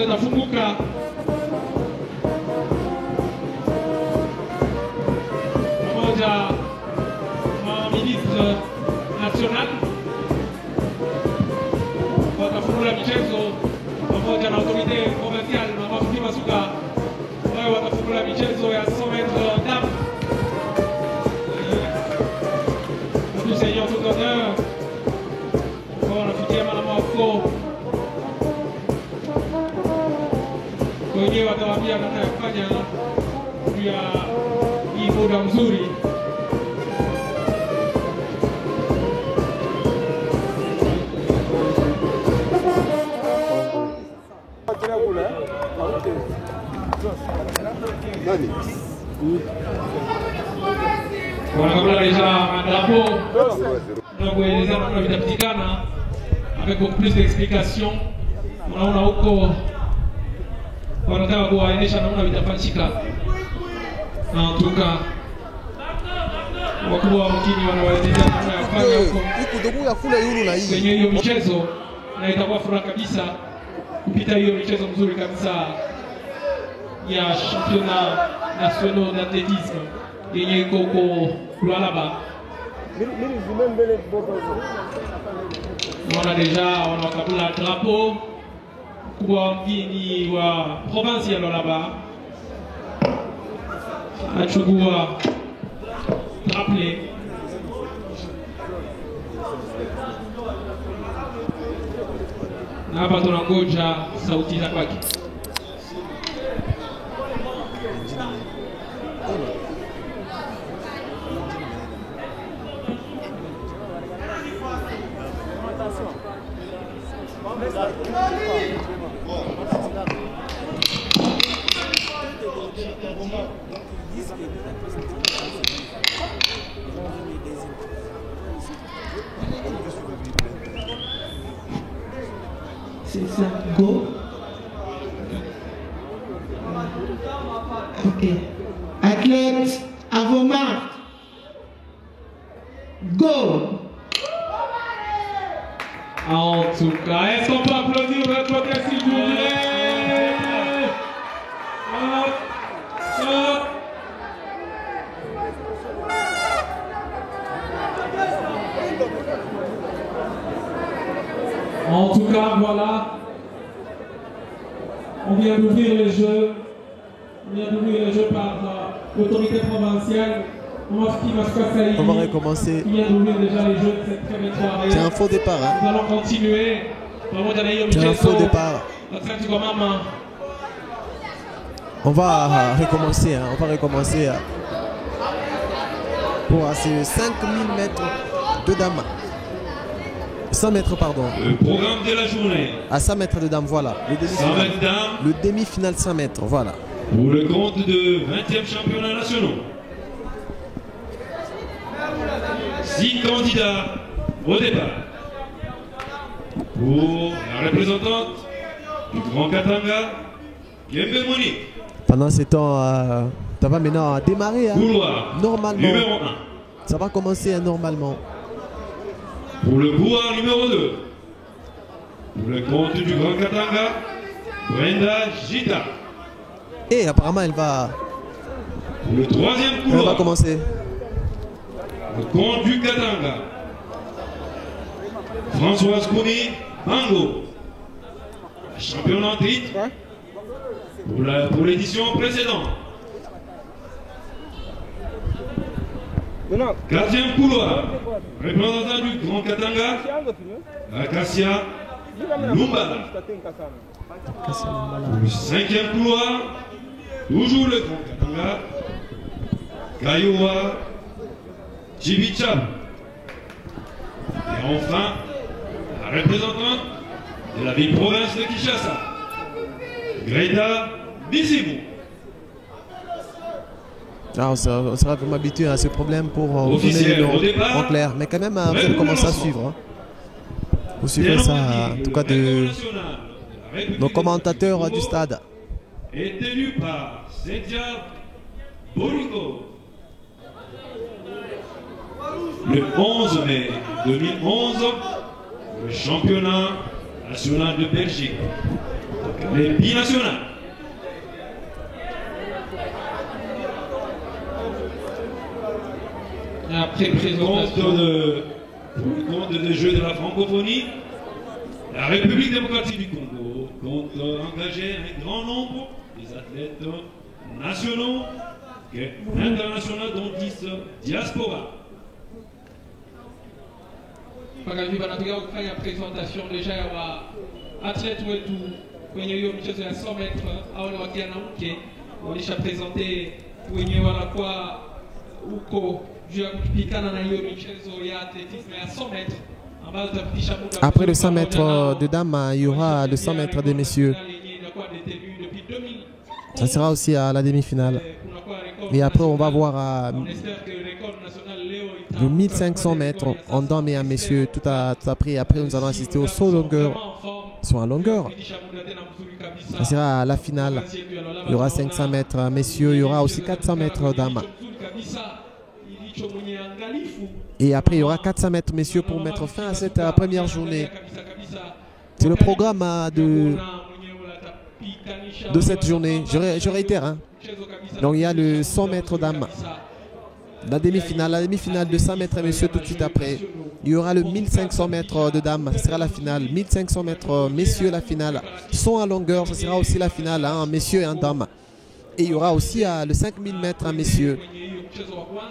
Nafunguka pamoja na ministre national watafungula michezo pamoja na autorité provinciale na mafuti masuka wao watafungula michezo ya 100 mètres dames. Nous ayons tout honneur kwa nafikia mama wako wenyewe watawaambia namna ya kufanya juu ya hii muda mzuri. Wanakabla deja madrapo na kuelezea namna vitapatikana avec beaucoup plus d'explications. Unaona huko wanataka kuwaendesha namna vitafanyika. En tout cas, wakubwa wa mkini wanawaelezea namna ya kufanya huko kwenye hiyo michezo, na itakuwa furaha kabisa kupita hiyo michezo mzuri kabisa ya championnat national d'athlétisme yenye iko huko Lualaba. Wana deja wanakabula drapeau kwa mgeni wa province ya Lualaba achukua rappelé na hapa tunangoja sauti za kwake. C'est ça, go. Ok. Athlète, à vos marques. Go. En tout cas, est-ce qu'on peut applaudir de l'autre côté, s'il vous plaît? Hop, hop. En tout cas, voilà. On vient d'ouvrir les jeux. On vient d'ouvrir les jeux par l'autorité provinciale. On va recommencer. Il vient d'ouvrir déjà les jeux de cette très belle soirée. C'est un faux départ. Hein. Nous allons continuer. C'est un faux départ. On va recommencer. Hein. On va recommencer pour ces 5000 mètres de dames. 100 mètres, pardon. Le programme de la journée. À 100 mètres de dames, voilà. Le demi-finale 100 mètres, voilà. Pour le compte de 20e championnat national. 6 candidats au départ. Pour la représentante du Grand Katanga, Kembe Moni. Pendant ce temps, ça va maintenant démarrer. Hein. Normalement. Numéro 1. Ça va commencer normalement. Pour le couloir numéro 2. Pour le compte du Grand Katanga, Brenda Gita. Et apparemment, elle va. Pour le 3e couloir. Elle va commencer. Le compte du Katanga. Françoise Kouni Mango. Championne en titre. Pour l'édition précédente. 4e couloir. Représentant du Grand Katanga. Acacia Lumbala. Le 5e couloir. Toujours le Grand Katanga. Kayowa Chibichab. Et enfin, la représentante de la ville province de Kinshasa, Greta Bizibu. On sera vraiment habitué à ce problème pour vous donner le nom en clair. Mais quand même, vous allez commencer à suivre. Hein. Vous suivez ça, en tout cas, de nos commentateurs du stade. Est tenu par Sedia Boriko. Le 11 mai 2011, le championnat national de Belgique, les binationales. Après présentation compte des Jeux de la francophonie, la République démocratique du Congo compte engager un grand nombre des athlètes nationaux et internationaux, dont 10 diaspora. Pakazi banatokea kufanya presentation deja ya athlete wetu kwenye hiyo michezo ya 100 metre au ni wanawake walisha presente wenyewe wanakuwa huko juu ya kupikana na hiyo michezo ya athlétisme ya 100 metre. Après le 100 mètres de dames, il y aura le 100 mètres des messieurs. Ça sera aussi à la demi-finale. Et après, on va voir le 1500 mètres en dames et en messieurs. Tout après, nous allons assister au saut longueur. Sont en longueur. Ça sera à la finale. Il y aura 500 mètres messieurs. Il y aura aussi 400 mètres dames. Et après, il y aura 400 mètres messieurs pour mettre fin à cette première journée. C'est le programme de cette journée. Je réitère. Hein. Donc, il y a le 100 mètres dames. La demi-finale de 100 mètres messieurs tout de suite après. Il y aura le 1500 mètres de dames. Ce sera la finale. 1500 mètres messieurs, la finale. Saut en longueur, ce sera aussi la finale en messieurs et en dames. Et il y aura aussi le 5000 mètres en messieurs.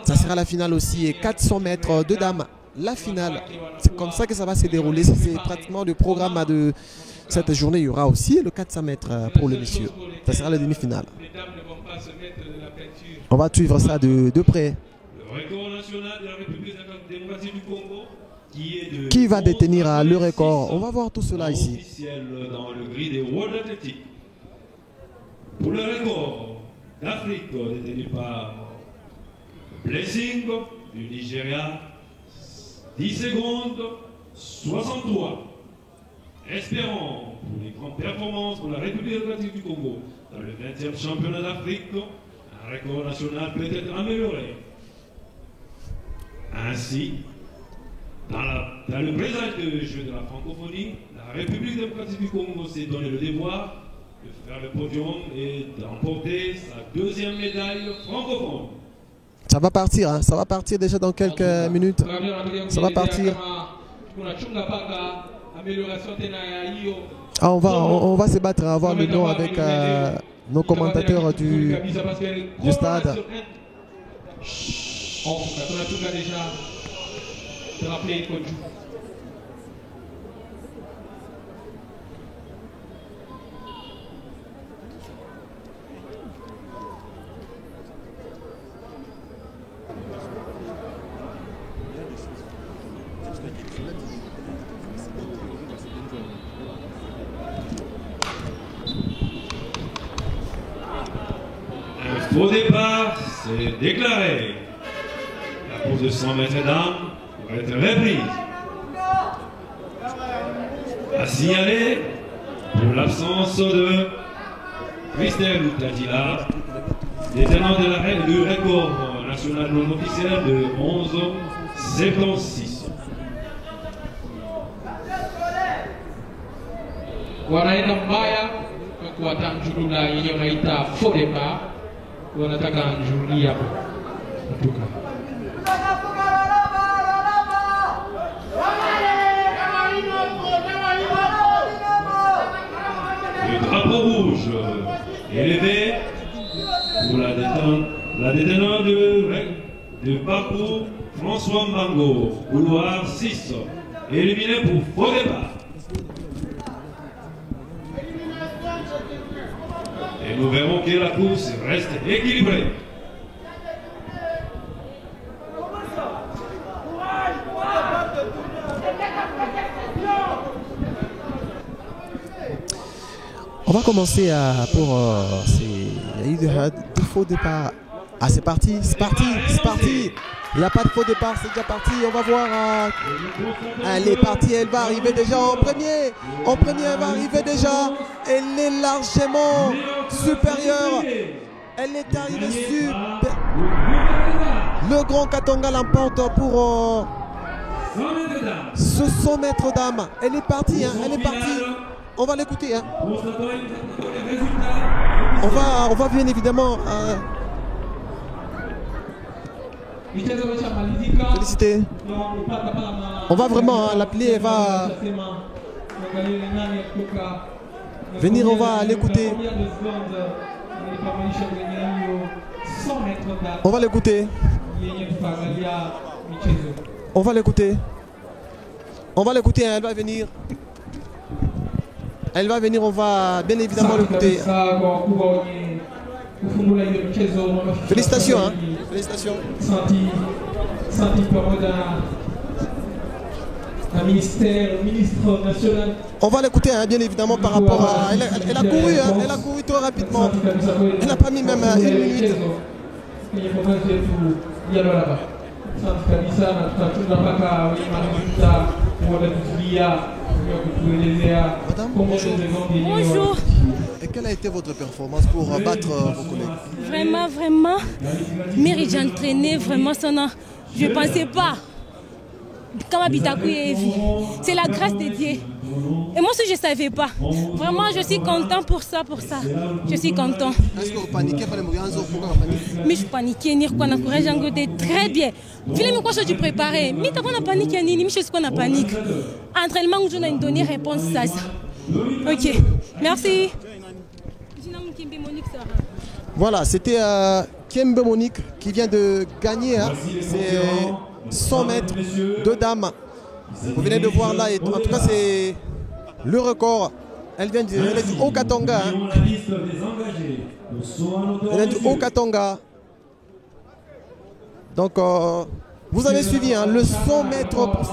Ça sera la finale aussi. Et 400 mètres de dames. La finale. C'est comme ça que ça va se dérouler. C'est pratiquement le programme de cette journée. Il y aura aussi le 400 mètres pour les messieurs. Ça sera la demi-finale. On va suivre ça de près. Le record national de la République démocratique du Congo, Qui va détenir le record? On va voir tout cela ici. Dans le gris des World Athletics. Pour le record d'Afrique détenu par Blessing du Nigeria, 10 secondes 63. Espérons pour les grandes performances pour la République démocratique du Congo dans le 20e championnat d'Afrique, un record national peut être amélioré. Ainsi, dans le présent de jeu de la francophonie, la République démocratique du Congo s'est donné le devoir de faire le podium et d'emporter sa 2e médaille francophone. Ça va partir, hein? Ça va partir déjà dans quelques minutes. Ça va partir. Ah, on va se battre à avoir le nom avec nos commentateurs du stade. Un faux départ, c'est déclaré. La course de 100 mètres d'âme va être reprise. À signaler pour l'absence de Christelle Outatila, détenant de la du record national non officiel de 11,76. Wanaenda mbaya kuwata njulula yenye unaita faux départ, wanataka njuli hapo kutoka. Le drapeau rouge élevé pour la détenante de parcours François Mango, couloir 6, éliminé pour faux départ. Et nous verrons que la course reste équilibrée. On va commencer pour... il y a eu deux faux départs. Ah, c'est parti, c'est parti, c'est parti. Il n'y a pas de faux départ, c'est déjà parti. On va voir. Elle est partie, elle va arriver déjà en premier. En premier, elle va arriver déjà. Elle est largement supérieure. Elle est arrivée super. Le Grand Katonga l'emporte pour ce 100 mètres d'âme. Elle est partie, hein, elle est partie. On va l'écouter. Hein. On va bien évidemment... Félicité. On va vraiment l'appeler, elle va venir, on va l'écouter. On va l'écouter. On va l'écouter. On va l'écouter, elle va venir. Elle va venir, on va bien évidemment l'écouter. Félicitations, hein. Félicitations. On va l'écouter, hein, bien évidemment, par rapport à... Elle a couru, hein, elle a couru trop rapidement. Elle n'a pas mis même une minute. Madame, bonjour. Bonjour. Et quelle a été votre performance pour battre vos collègues? Vraiment, Mary, j'ai entraîné vraiment ça. Je ne pensais pas. C'est la grâce de Dieu. Et moi aussi, je ne savais pas. Vraiment, je suis content pour ça. Je suis content. Est-ce que vous paniquez? Mais je paniquais, très bien. Je me quoi tu préparais. Mais tu as paniqué, mais je suis qu'on a panique. Entraînement, je n'ai donné réponse à ça. Ok, merci. Voilà, c'était Kiembe Monique qui vient de gagner. Hein. C'est 100 mètres de dames. Vous venez de voir là, en tout cas c'est le record. Elle vient du Haut-Katonga. Hein. Elle vient du Haut-Katonga. Donc Vous avez suivi hein, le 100 mètres pour ce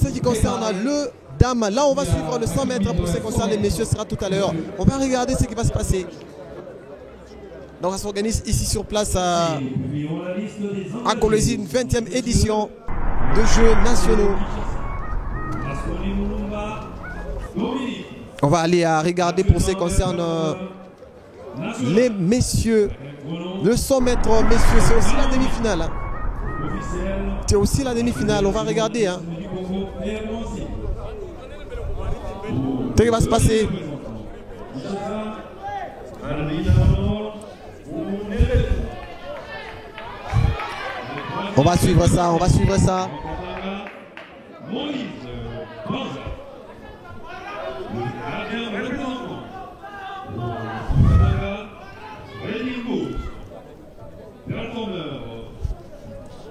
qui concerne le dame. Là, on va suivre le 100 mètres pour ce qui concerne les messieurs, sera tout à l'heure. On va regarder ce qui va se passer. Donc, ça s'organise ici sur place à Kolwezi, une 20e édition de Jeux nationaux. On va aller à regarder pour ce qui concerne les messieurs. Le 100 mètres, messieurs, c'est aussi la demi-finale. Hein. C'est aussi la demi-finale. On va regarder. Hein. Qu'est-ce qui va se passer? On va suivre ça, on va suivre ça.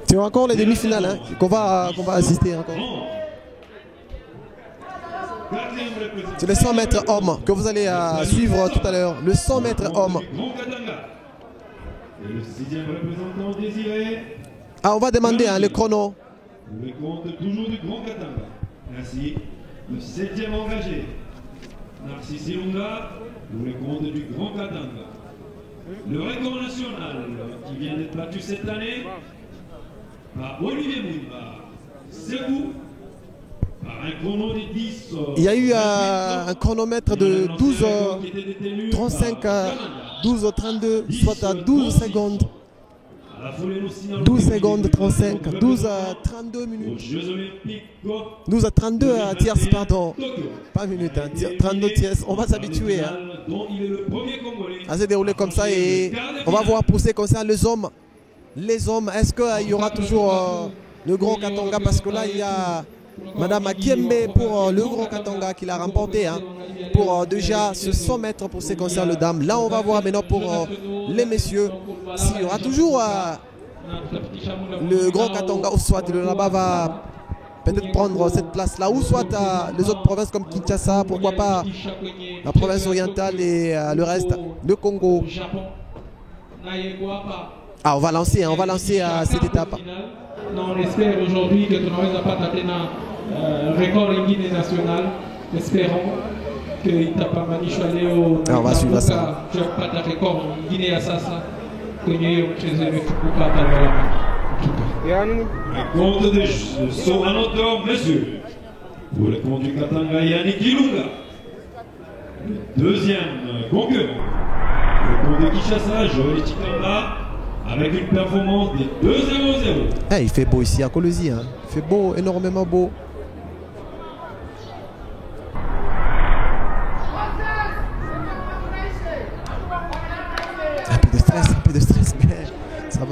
C'est encore les demi-finales hein, qu'on va assister encore. C'est le 100 mètres hommes que vous allez suivre tout à l'heure. Le 100 mètres hommes. Ah, on va demander hein, le chrono. Le compte toujours du Grand Katanga. Ainsi, le 7e engagé, Narcisse Ilunga, pour le compte du Grand Katanga. Le record national qui vient d'être battu cette année par Olivier Moumba, Sebou, par un chrono de 10. Il y a eu un chronomètre de 12h35 à 12h32, soit à 12 secondes. 12 secondes 35, 12 à 32 minutes. 12 à 32 tierces, pardon. Pas minutes, hein, 32 tierces. On va s'habituer hein, à se dérouler comme ça et on va voir pousser comme ça les hommes. Les hommes, est-ce qu'il y aura toujours le Grand Katanga? Parce que là, il y a Madame Akiembe pour le Grand Katanga qui l'a remporté. Hein, pour déjà ce 100 mètres pour ce qui concerne le dame. Là, on va voir maintenant pour les messieurs s'il y aura toujours le Grand Katanga ou soit le là-bas va peut-être prendre cette place-là ou soit les autres provinces comme Kinshasa, pourquoi pas la province orientale et le reste, le Congo. Ah, on va lancer cette étape. On espère aujourd'hui que tu n'auras pas tapé un record en Guinée nationale. Espérons qu'il t'a pas manichulé au. On va suivre ça. Tu n'as pas de record en Guinée à Sasa. Un compte de saut en hauteur, messieurs. Pour le compte du Katanga, Yannick Ilunga. Le deuxième concurrent. Le compte de Kinshasa, Joël Chikamba. Avec une performance de 2-0-0. Hey, il fait beau ici à Kolwezi. Hein. Il fait beau, énormément beau. Un peu de stress, mais ça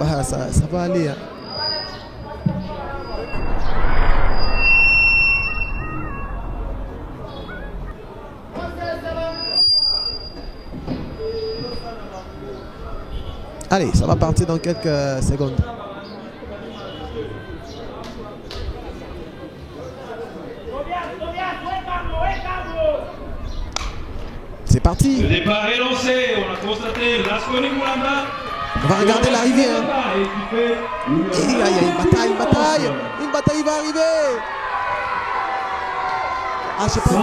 va aller. Hein. Allez, ça va partir dans quelques secondes. C'est parti. Le départ est lancé. On a constaté Lasconi Moulamba. On va regarder l'arrivée. Hein. Il y a une bataille. Une bataille va arriver. Ah, je sais pas vu.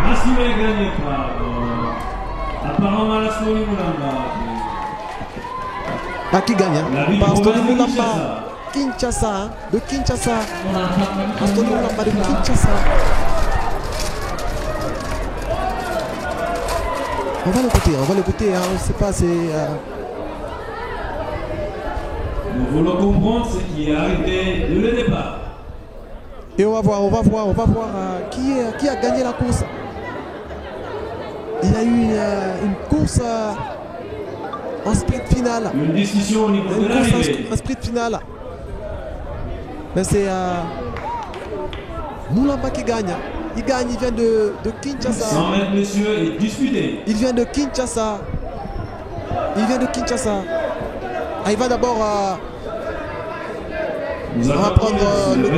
Massime est gagné par apparemment Lasconi Moulamba. Qui gagne hein? Pastor Moulamba, Kinshasa, hein? De Kinshasa. Pastor Moulamba de Kinshasa. On va l'écouter, hein? On ne sait pas, c'est... Nous voulons comprendre ce qui est arrivé dès le départ. Et on va voir qui a gagné la course. Il y a eu une course... en sprint finale. Une discussion au niveau de l'arrivée. En sprint finale. Mais c'est Moulamba qui gagne. Il gagne, il vient de Kinshasa. 100 mètres, messieurs, est disputé. Il vient de Kinshasa. Ah, il va d'abord on va prendre le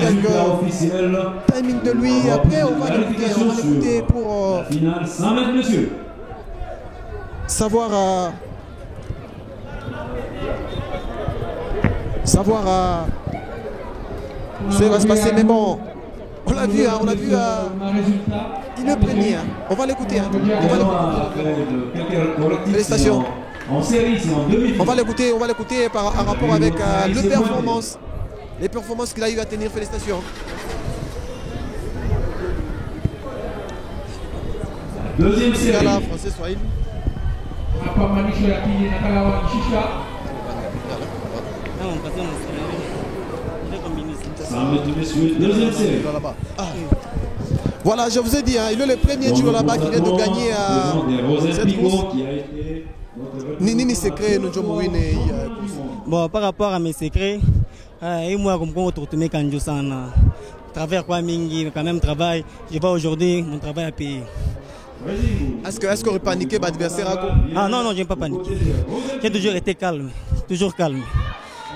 timing de lui. Après, on va l'écouter pour la finale 100 mètres, messieurs. Savoir savoir ce qui va se passer. Mais bon, on l'a vu, hein, on l'a vu. Il est premier. Hein. On va l'écouter. Hein. Félicitations. On va l'écouter par rapport avec les performances qu'il a eu à tenir. Félicitations. Deuxième série. Français Swahili. Deuxième série. Voilà, je vous ai dit, hein, il est le premier duo là-bas qui vient de gagner cette course. Nini secret, nous avons gagné. Bon, par rapport à mes secrets, et moi, comme on retrouve mes candidatures, travers quoi, mingi, quand même travail. Je vois aujourd'hui mon travail à payer. Est-ce que vous paniquez l'adversaire? Ah non, je n'ai pas paniqué. J'ai toujours été calme, toujours calme.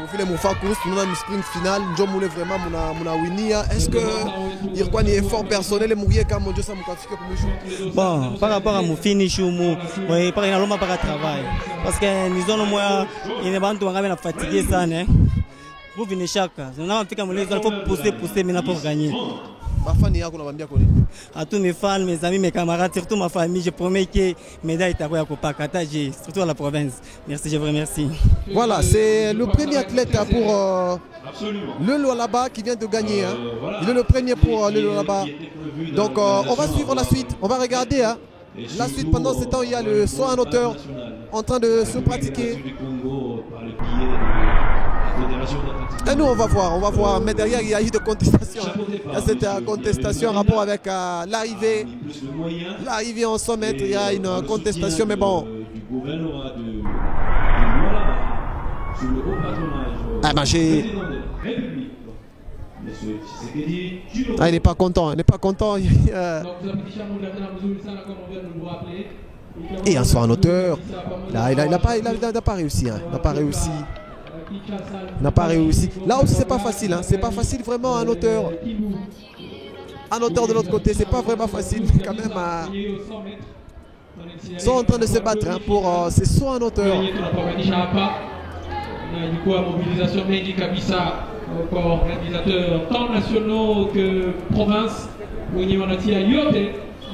Vous faites mon course, nous avons une sprint finale, nous avons vraiment mon winnie. Est-ce que il y a un effort personnel et mourir quand mon Dieu ça m'a qualifié pour me jouer? Bon, par rapport à mon finish ou mon, oui, par rapport à travail, parce que nous avons moi, il est bon de me fatiguer ça, né. Vous venez chaque, nous avons fait comme les autres, il faut pousser maintenant pour gagner. À tous mes fans, mes amis, mes camarades, surtout ma famille, je promets que médaille est à Kopakata, surtout à la province. Merci, je vous remercie. Voilà, c'est le premier athlète pour le Lualaba qui vient de gagner. Hein. Il est le premier pour le Lualaba. Donc on va suivre la suite, on va regarder hein. La suite. Pendant ce temps, il y a le saut en hauteur en train de se pratiquer. Et nous on va voir, mais derrière il y a eu de contestation. Il y a cette contestation en rapport avec l'arrivée en 100 mètres, il y a une contestation, mais bon. Ah ben il n'est pas content, Et en saut en hauteur, là, il n'a pas réussi, hein. N'a pas réussi. Là aussi c'est pas facile, hein. C'est pas facile vraiment en hauteur. En hauteur de l'autre côté, c'est pas vraiment facile, mais quand même ils sont en train de se battre hein, pour ces sauts en hauteur. Du coup, à mobilisation Mendy Kabissa, organisateurs tant nationaux que province, où il y a Yote,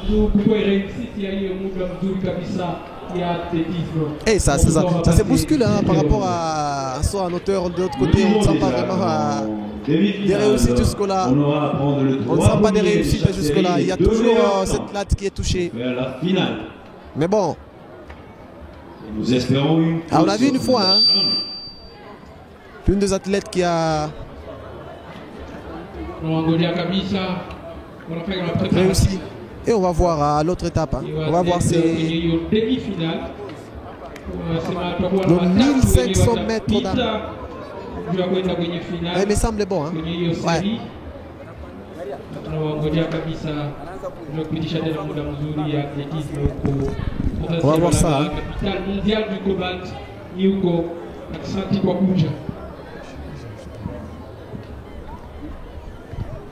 nous pouvons réussir, il y a eu Kabissa. Et ça se bouscule hein, par rapport à un saut en hauteur de l'autre côté. On ne sent pas vraiment des réussites jusque-là. On ne sent pas des réussites jusque-là. Il y a toujours cette latte qui est touchée. Mais bon. Nous espérons une. On a vu une fois hein, l'une des athlètes qui a réussi. Et on va voir à l'autre étape. Hein. On va voir c'est le 1500 mètres là. Il me semble bon. Hein. Ouais. On va voir ça. Hein. Capitale mondiale du cobalt, Niuko, Aksanti Kwakuja.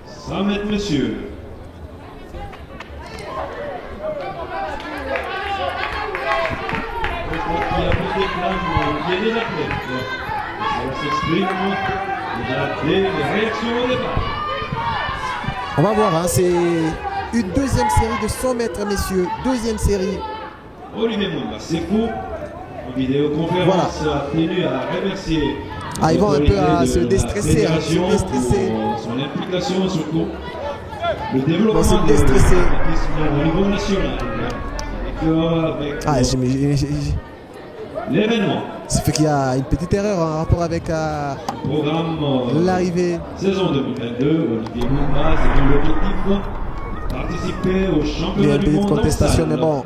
100 mètres, monsieur. Qui a pris des flammes, qui est des athlètes. Ça s'exprime, il y a des réactions au départ. On va voir, hein, c'est une deuxième série de 100 mètres, messieurs. Deuxième série. Olivier Mounda, c'est fou. En vidéoconférence, a tenu à remercier. Ils vont un peu à se déstresser. Hein, son implication, surtout le développement de l'athlétisme au niveau national. L'événement. Ça fait qu'il y a une petite erreur en rapport avec l'arrivée. Saison 2022, Olivier Mounda, c'est l'objectif de participer au championnat du monde. Il y a une petite contestation, mais bon.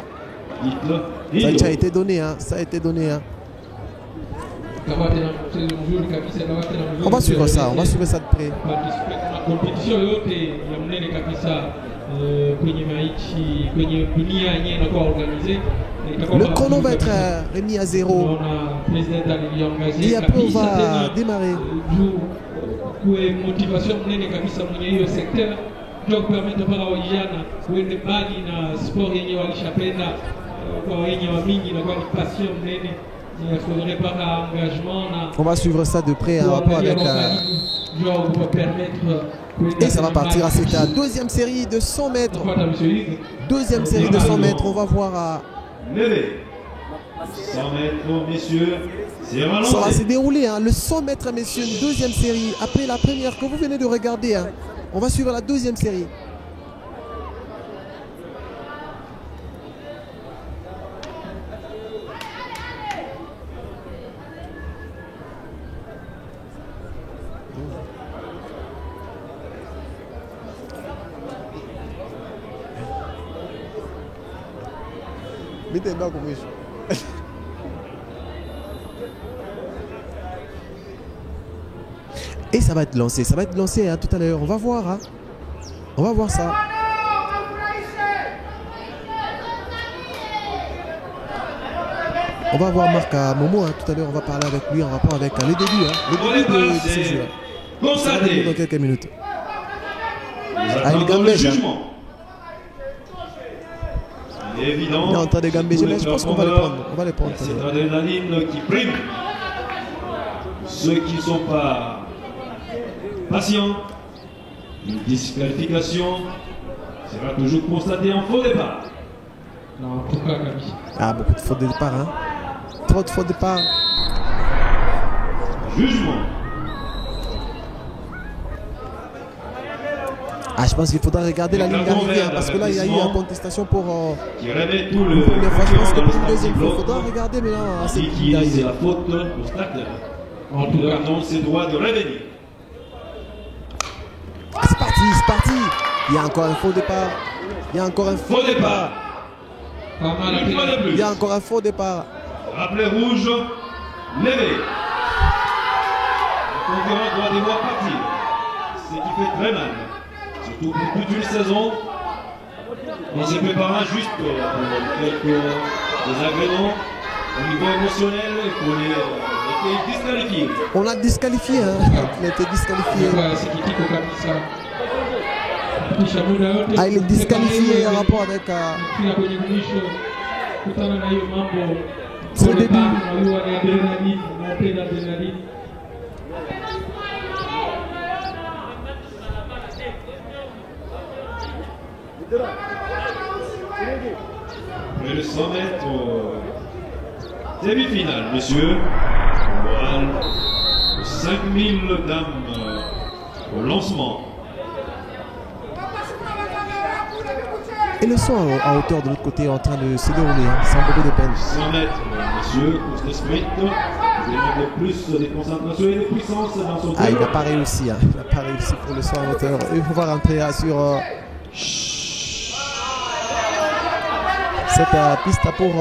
Ça a déjà été donné, hein. Ça a été donné, hein. On va suivre ça, de près. Le chrono va être remis à 0. Et après on va démarrer. On va suivre ça de près en rapport avec... Et ça va partir à cette deuxième série de 100 mètres. Deuxième série de 100 mètres, on va voir à... 100 mètres, messieurs. Ça va se dérouler, hein, le 100 mètres, messieurs, une deuxième série. Après la première que vous venez de regarder, hein, on va suivre la deuxième série. Et ça va être lancé hein, tout à l'heure. On va voir, hein. On va voir ça. On va voir Marc Momo hein, tout à l'heure. On va parler avec lui en rapport avec le début, hein, le début de ce jeu. Dans quelques minutes. Il gambège. Évident. Il est en train de gambéger, mais je pense qu'on va les prendre. On va les prendre. C'est l'adrénaline qui prime. Ceux qui ne sont pas patients, une disqualification sera toujours constatée en faux départ. Non, pourquoi Camille? Ah, beaucoup de fautes de départ, hein. Trop de fautes de départ. Jugement. Ah, je pense qu'il faudra regarder la ligne d'arrivée hein, parce que là il y a eu une contestation pour qui remet tout le je pense que pour une deuxième fois, il faudra regarder maintenant cette ligne d'arrivée. C'est la faute pour starter. En tout cas, non, c'est droit de revenir. C'est parti, c'est parti. Il y a encore un faux départ. Il y a encore un faux départ. Il y a encore un faux départ. Rappelez rouge, levé. Le concurrent doit devoir partir. Ce qui fait très mal. Surtout pour toute une saison. On s'est préparé juste pour quelques désagréments au niveau émotionnel et qu'on ait été disqualifié. On a disqualifié, hein. Il a été disqualifié. Ah, il est disqualifié en rapport avec c'est le début. Et le 100 mètres demi-finale, messieurs. Moral, 5000 dames au lancement. Et le son à hauteur de l'autre côté est en train de se dérouler, hein, sans beaucoup de peine. 100 mètres, messieurs, course de sprint. Il demande plus de concentration et de puissance dans son il n'a pas réussi, hein. Il n'a pas réussi pour le son à hauteur. Il va rentrer sur cette piste pour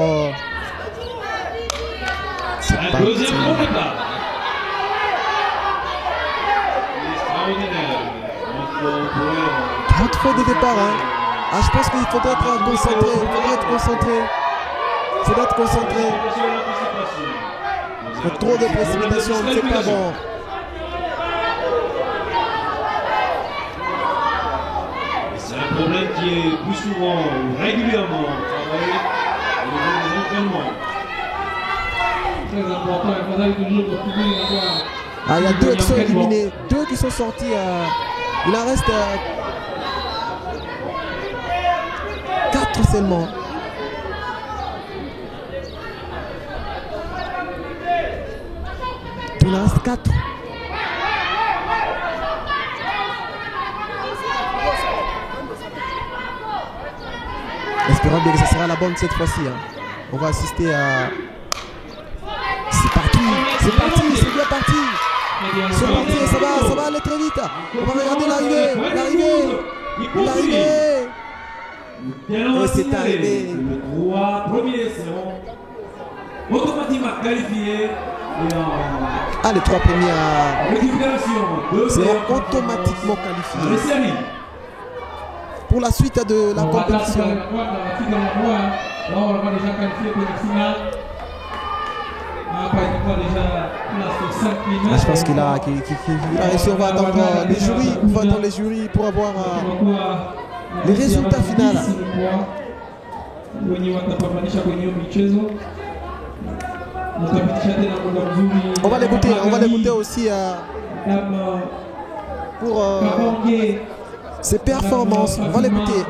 c'est un deuxième bon départ. Extraordinaire. 30 fois de départ, hein. Ah, je pense qu'il faudrait être concentré. Il faudrait être concentré. Il faudrait être concentré. Il y a trop de précipitation, c'est pas bon. C'est un problème qui est plus souvent, régulièrement travaillé au niveau des entraînements. Très important, il faudrait toujours continuer à avoir. Ah, il y a deux qui sont éliminés, deux qui sont sortis. Il en reste 4 seulement. Il en reste 4. Espérons bien que ce sera la bonne cette fois-ci. Hein. On va assister à... C'est parti, c'est parti, c'est bien parti. C'est parti, ça va aller très vite. On va regarder l'arrivée. Et c'est arrivé. Les 3 premiers seront automatiquement qualifiés. Ah, les 3 premiers seront automatiquement qualifiés pour la suite de la compétition. Je pense qu'il a réussi. On va attendre les jurys. On va attendre les jurys pour avoir les résultats finaux. On va l'écouter aussi pour ses performances. On va l'écouter.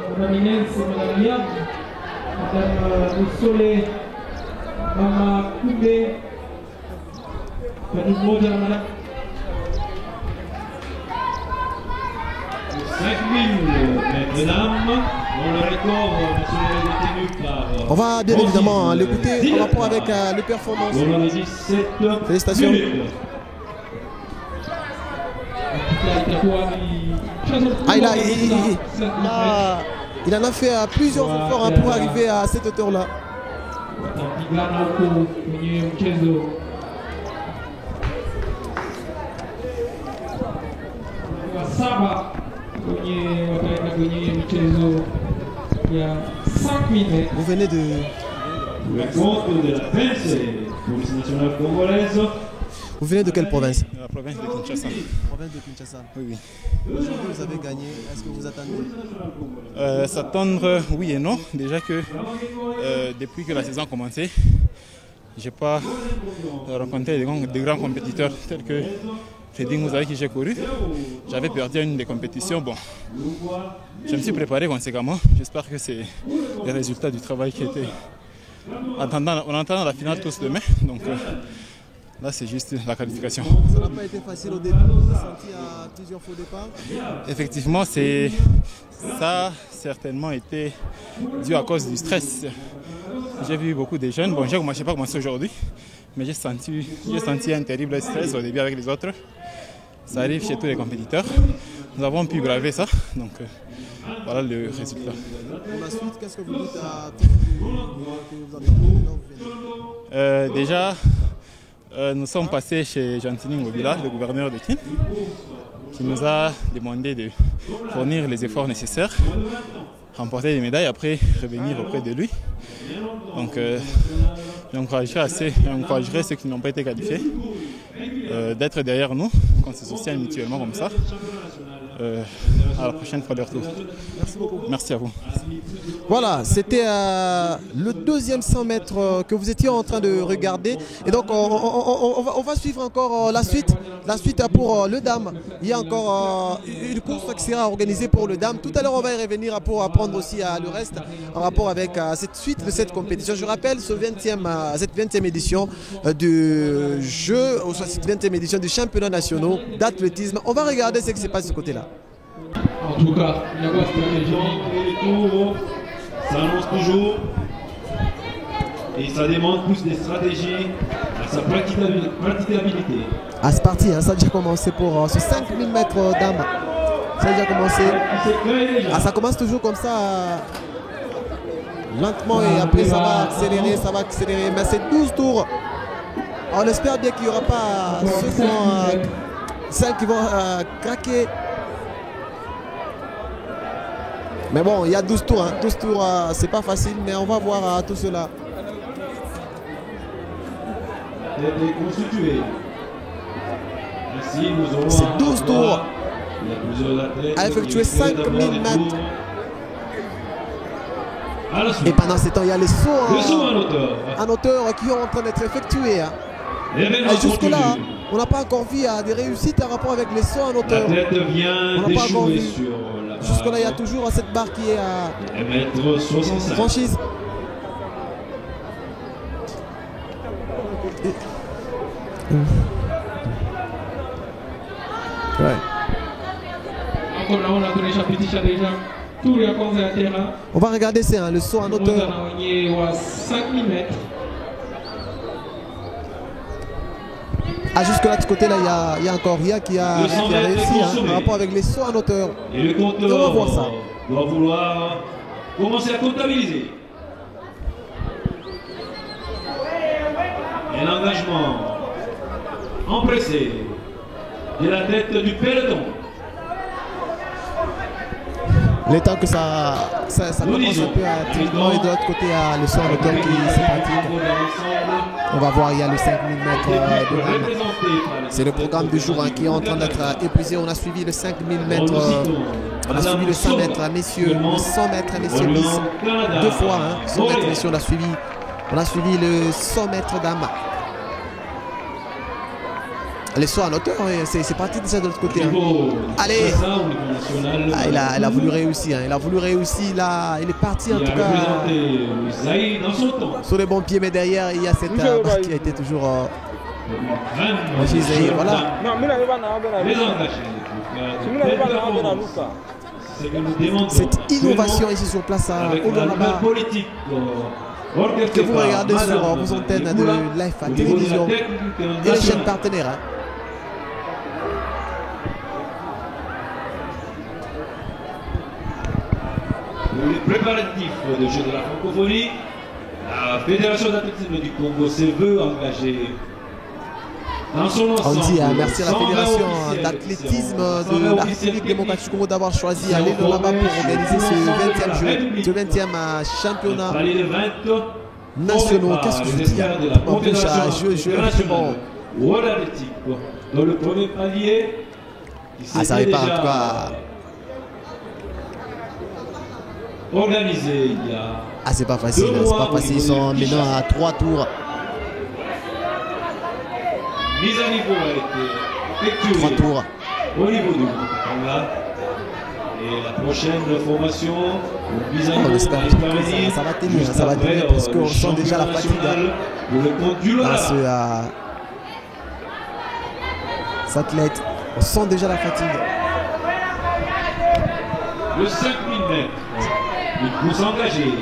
On va bien évidemment l'écouter en rapport avec les performances. Félicitations. Il en a fait plusieurs efforts pour arriver à cette hauteur-là. Vous venez de... Vous venez de quelle province? La province de Kinshasa. Province de Kinshasa. Oui. Aujourd'hui, vous avez gagné. Est-ce que vous attendez? S'attendre, oui et non. Déjà que depuis que la saison a commencé, je n'ai pas rencontré des grands compétiteurs tels que Freddy Moussa avec qui j'ai couru. J'avais perdu une des compétitions. Bon, je me suis préparé conséquemment. J'espère que c'est les résultats du travail qui étaient. On entend la finale tous demain. Donc là, c'est juste la qualification. Ça n'a pas été facile au début. Vous avez senti à plusieurs faux départs? Effectivement, ça a certainement été dû à cause du stress. J'ai vu beaucoup de jeunes. Bon, je n'ai pas commencé aujourd'hui, mais j'ai senti un terrible stress au début avec les autres. Ça arrive chez tous les compétiteurs. Nous avons pu braver ça. Donc voilà le résultat. Pour la suite, qu'est-ce que vous dites à tous que vous avez déjà, nous sommes passés chez Gentini Mobila, le gouverneur de Kin, qui nous a demandé de fournir les efforts nécessaires, remporter des médailles, après revenir auprès de lui. Donc j'encouragerais ceux qui n'ont pas été qualifiés d'être derrière nous, qu'on se soutienne mutuellement comme ça. À la prochaine fois de retour. Merci beaucoup. Merci à vous. Voilà, c'était le deuxième 100 mètres que vous étiez en train de regarder. Et donc on va suivre encore la suite. La suite pour le dame. Il y a encore une course qui sera organisée pour le dame. Tout à l'heure on va y revenir pour apprendre aussi le reste en rapport avec cette suite de cette compétition. Je rappelle cette 20e édition du jeu, cette 20e édition du championnat national d'athlétisme. On va regarder ce qui se passe de ce côté-là. En tout cas, la stratégie. Ça annonce toujours et ça demande plus de stratégie à sa praticabilité. Ah, c'est parti, hein, ça a déjà commencé pour ce 5000 mètres dames. Ça a déjà commencé. Ah, ça commence toujours comme ça, lentement, et après ça va accélérer. Mais c'est 12 tours. On espère bien qu'il n'y aura pas ceux qui vont craquer. Mais bon, il y a 12 tours. 12 tours, c'est pas facile, mais on va voir tout cela. C'est 12 tours à effectuer 5000 mètres. Et pendant ce temps, il y a les sauts en hauteur qui sont en train d'être effectués. Et jusque-là, on n'a pas encore vu des réussites en rapport avec les sauts en hauteur. On n'a pas encore vu. Jusque-là, il y a toujours cette barre qui est à franchise. Ouais. On va regarder le saut en hauteur. 5000 mètres. Ah, jusque-là, de ce côté-là, il y a encore Ria qui a réussi en rapport avec les sauts en hauteur. Et le compteur on va voir ça. Doit vouloir commencer à comptabiliser. Un engagement empressé de la tête du peloton. Le temps que ça commence un peu à timidement, et de l'autre côté, il y a le saut en hauteur qui se pratique. On va voir, il y a le 5000 mètres de dame. C'est le programme du jour qui est en train d'être épuisé. On a suivi le 5000 mètres, on a suivi le 100 mètres messieurs, le 100 mètres messieurs, deux fois. 100 mètres messieurs, on a suivi le 100 mètres dames. Les sauts en hauteur, c'est parti déjà de l'autre côté. Hein. Allez, il a voulu réussir. Il a voulu réussir. Là, il est parti en tout cas sur les bons pieds, mais derrière il y a cette barre qui a été toujours. Voilà. Cette innovation ici sur place à Oloraba que vous regardez sur vos antennes de live à télévision et les chaînes partenaires. Hein. Les préparatifs de jeu de la francophonie, la Fédération d'athlétisme du Congo se veut engager dans son ensemble. On dit merci à la Fédération d'athlétisme de la République démocratique du Congo d'avoir choisi aller là-bas pour organiser ce 20e jeu, ce 20e championnat national. Qu'est-ce que je dis? En plus, bon. Dans le premier palier, ça répare en tout cas. Organisé il y a. C'est pas facile, c'est pas facile. Ils sont maintenant à 3 tours. Mise à niveau a été effectuée 3 tours au niveau du Katanga. Et la prochaine formation, mise à niveau ça va tenir parce qu'on sent déjà la fatigue. Cet athlète, on sent déjà la fatigue. Le 5000 mètres. Il faut s'engager.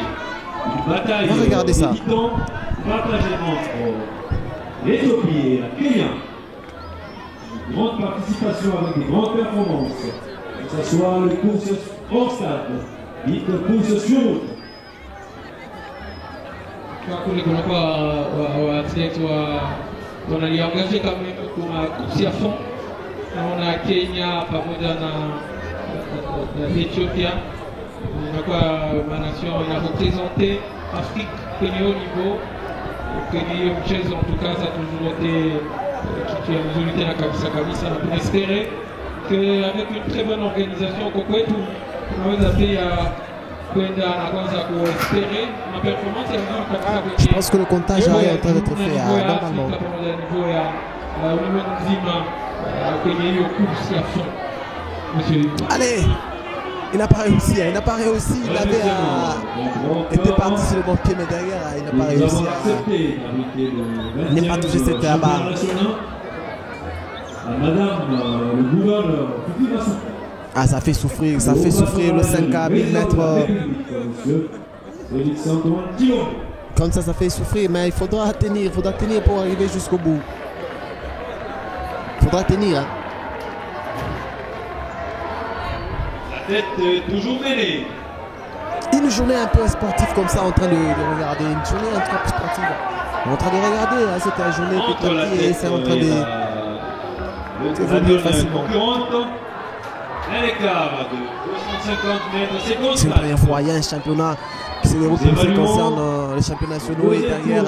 Une bataille. Regardez ça. Partagée entre l'Éthiopie et la Kenya. Une grande participation avec des grandes performances. Que ce soit les courses hors stade, les courses sur route. Kule kunakuwa athlete wanaliangalia kama kuna course à fond. On a Kenya pamoja na Ethiopia. Ma nation a représenté Afrique kwenye haut niveau. Kwenye mchezo en tout cas ça a toujours été kitu ya mzuri tena kabisa na tunespérer qu'avec une très bonne organisation kwa kwetu tunaweza pia kwenda na kwanza kuespérer ma performance ya mzuri kabisa. Je pense que le comptage est en train d'être fait normalement. Niveau ya ulimwengu mzima kwenye hiyo course à fond. Monsieur. Allez. Il n'a pas réussi, il avait été parti sur le bon pied, mais derrière, il n'a pas réussi il n'a pas touché cette barre. Ça fait souffrir le 5 à 1000 mètres. Comme ça fait souffrir, mais il faudra tenir pour arriver jusqu'au bout. Il faudra tenir. Hein. Tête toujours menée. Une journée un peu sportive comme ça en train de regarder. Une journée un peu sportive. En train de regarder, hein, c'était la journée que et c'est en train de évoluer facilement. Un écart de 250 mètres. C'est la première fois, il y a un championnat qui se déroule comme ça concerne les championnats nationaux et derrière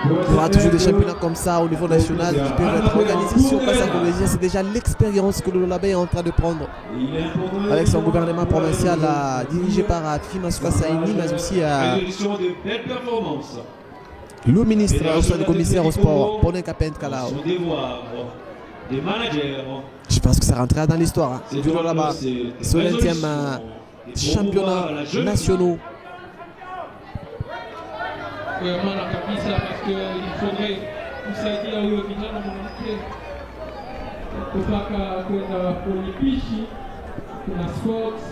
il y aura toujours des championnats comme ça au niveau national qui peuvent être organisés sur place à Colombie. C'est déjà l'expérience que l'Oloraba est en train de prendre avec son gouvernement provincial dirigé par Fima Saini, mais aussi le ministre, le commissaire au sport, Ponen Kapent Kalao. Je pense que ça rentrera dans l'histoire du Oloraba, ce 20e championnat national. Vraiment kabisa parce qu'il faudrait kusaidia huyo kijana mwanamke kupaka kwenda Olimpiki. Kuna sports,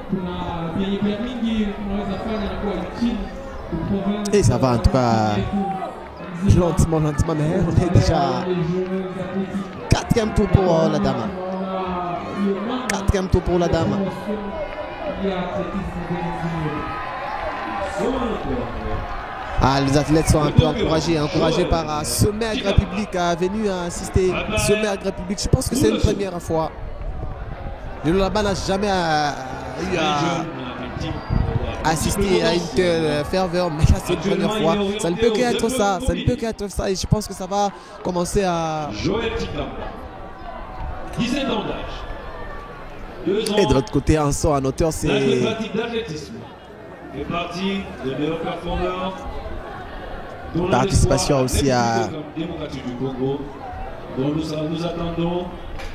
kuna vyenye mingi tunaweza fanya na kuwa nchini. Et ça va en tout cas lentement, mais on est déjà 4e tour pour la dame. 4e tour pour la dame. Les athlètes sont un peu encouragés par ce maigre public venu assister. Ce maigre public, je pense que c'est une première fois. Le Oloraba n'a jamais eu à assister à une telle ferveur, mais là c'est une première fois. Ça ne peut qu'être ça, et je pense que ça va commencer à... Et de l'autre côté, un saut en hauteur, c'est... Participation aussi à dont nous attendons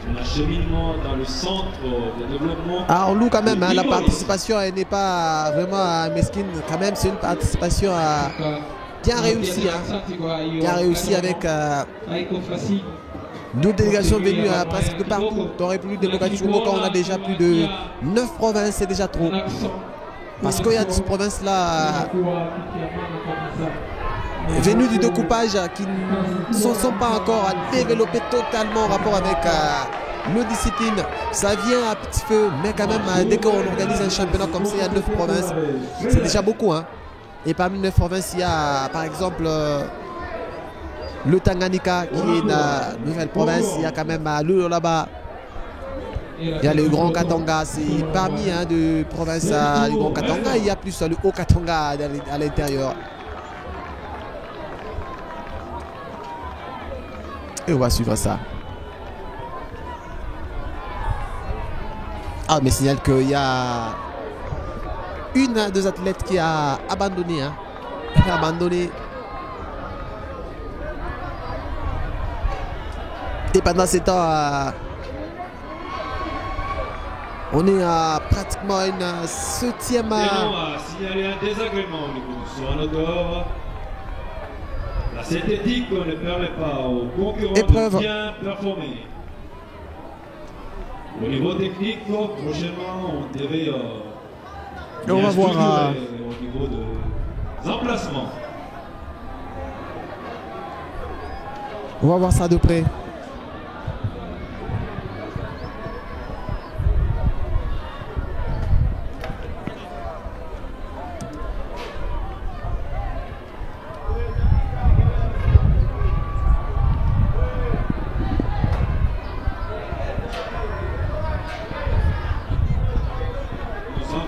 un acheminement dans le centre de développement. Alors nous quand même, hein, la participation n'est pas vraiment mesquine, quand même c'est une participation bien réussie. Hein. Bien réussie avec d'autres délégations venues presque de partout. Dans la République démocratique du Congo, quand on a déjà plus de 9 provinces, c'est déjà trop. Parce qu'il y a des provinces là venues du découpage qui ne sont pas encore développées totalement en rapport avec nos disciplines. Ça vient à petit feu, mais quand même, dès qu'on organise un championnat comme ça, il y a 9 provinces. C'est déjà beaucoup. Hein. Et parmi les 9 provinces, il y a par exemple le Tanganyika qui est une nouvelle province. Il y a quand même le là-bas. Il y a le Grand Katanga, c'est parmi de provinces du Grand Katanga. Il y a plus le Haut Katanga à l'intérieur. Et on va suivre ça. Ah, mais signale qu'il y a une des athlètes qui a abandonné. Hein. Elle a abandonné. Et pendant ce temps, on est à pratiquement une 7e. On a signalé un désagrément au niveau du saut en hauteur. La synthétique ne permet pas aux concurrents de bien performer. Au niveau technique, prochainement, on devait on va voir au niveau des emplacements. On va voir ça de près.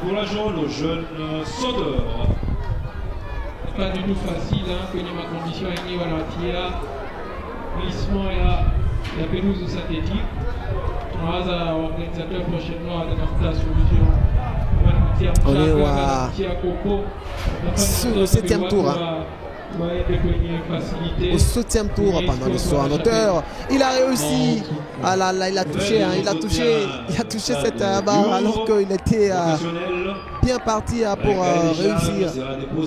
Encourageons nos jeunes sauteurs. Pas du tout facile, hein, que ma condition est mise à la glissement et la pelouse synthétique. On va organisateur prochainement à la solution. On est au 7e tour. Hein. Au 7e tour pendant le saut en hauteur, il a réussi. Ah là là, il a touché, hein, il a touché cette barre alors qu'il était bien parti pour réussir.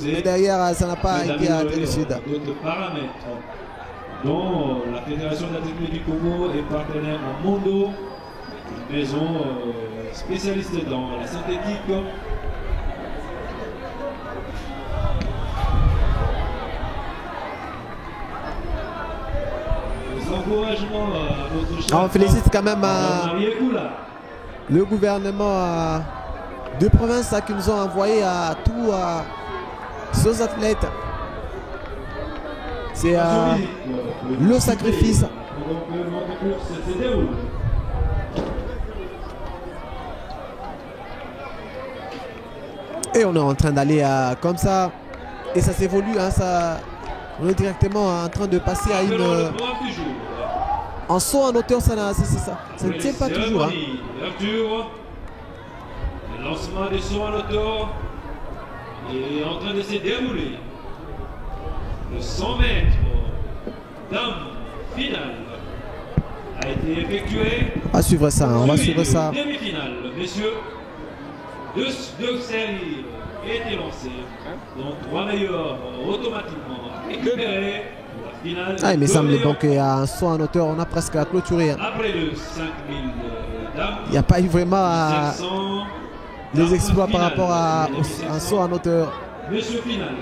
Mais derrière, ça n'a pas été réussi. D'autres paramètres dont la Fédération d'athlétisme du Congo est partenaire à Mondo, une maison spécialiste dans la synthétique. On félicite quand même le gouvernement de province qui nous ont envoyé à tous ces athlètes. C'est le sacrifice. Et on est en train d'aller comme ça. Et ça s'évolue. Hein, on est directement en train de passer à une... en saut en hauteur, ça ne tient pas toujours. Hein. Le lancement des sauts en hauteur est en train de se dérouler. Le 100 mètres d'âme finale a été effectué. On va suivre ça, on va suivre ça. Demi-finale, messieurs. Deux séries été lancées, donc 3 meilleurs automatiquement récupérés. Ah, il me semble donc qu'il y a un saut en hauteur, on a presque à clôturer. Hein. Après le 5000 dames, il n'y a pas eu vraiment des exploits par rapport à un saut en hauteur. Monsieur final,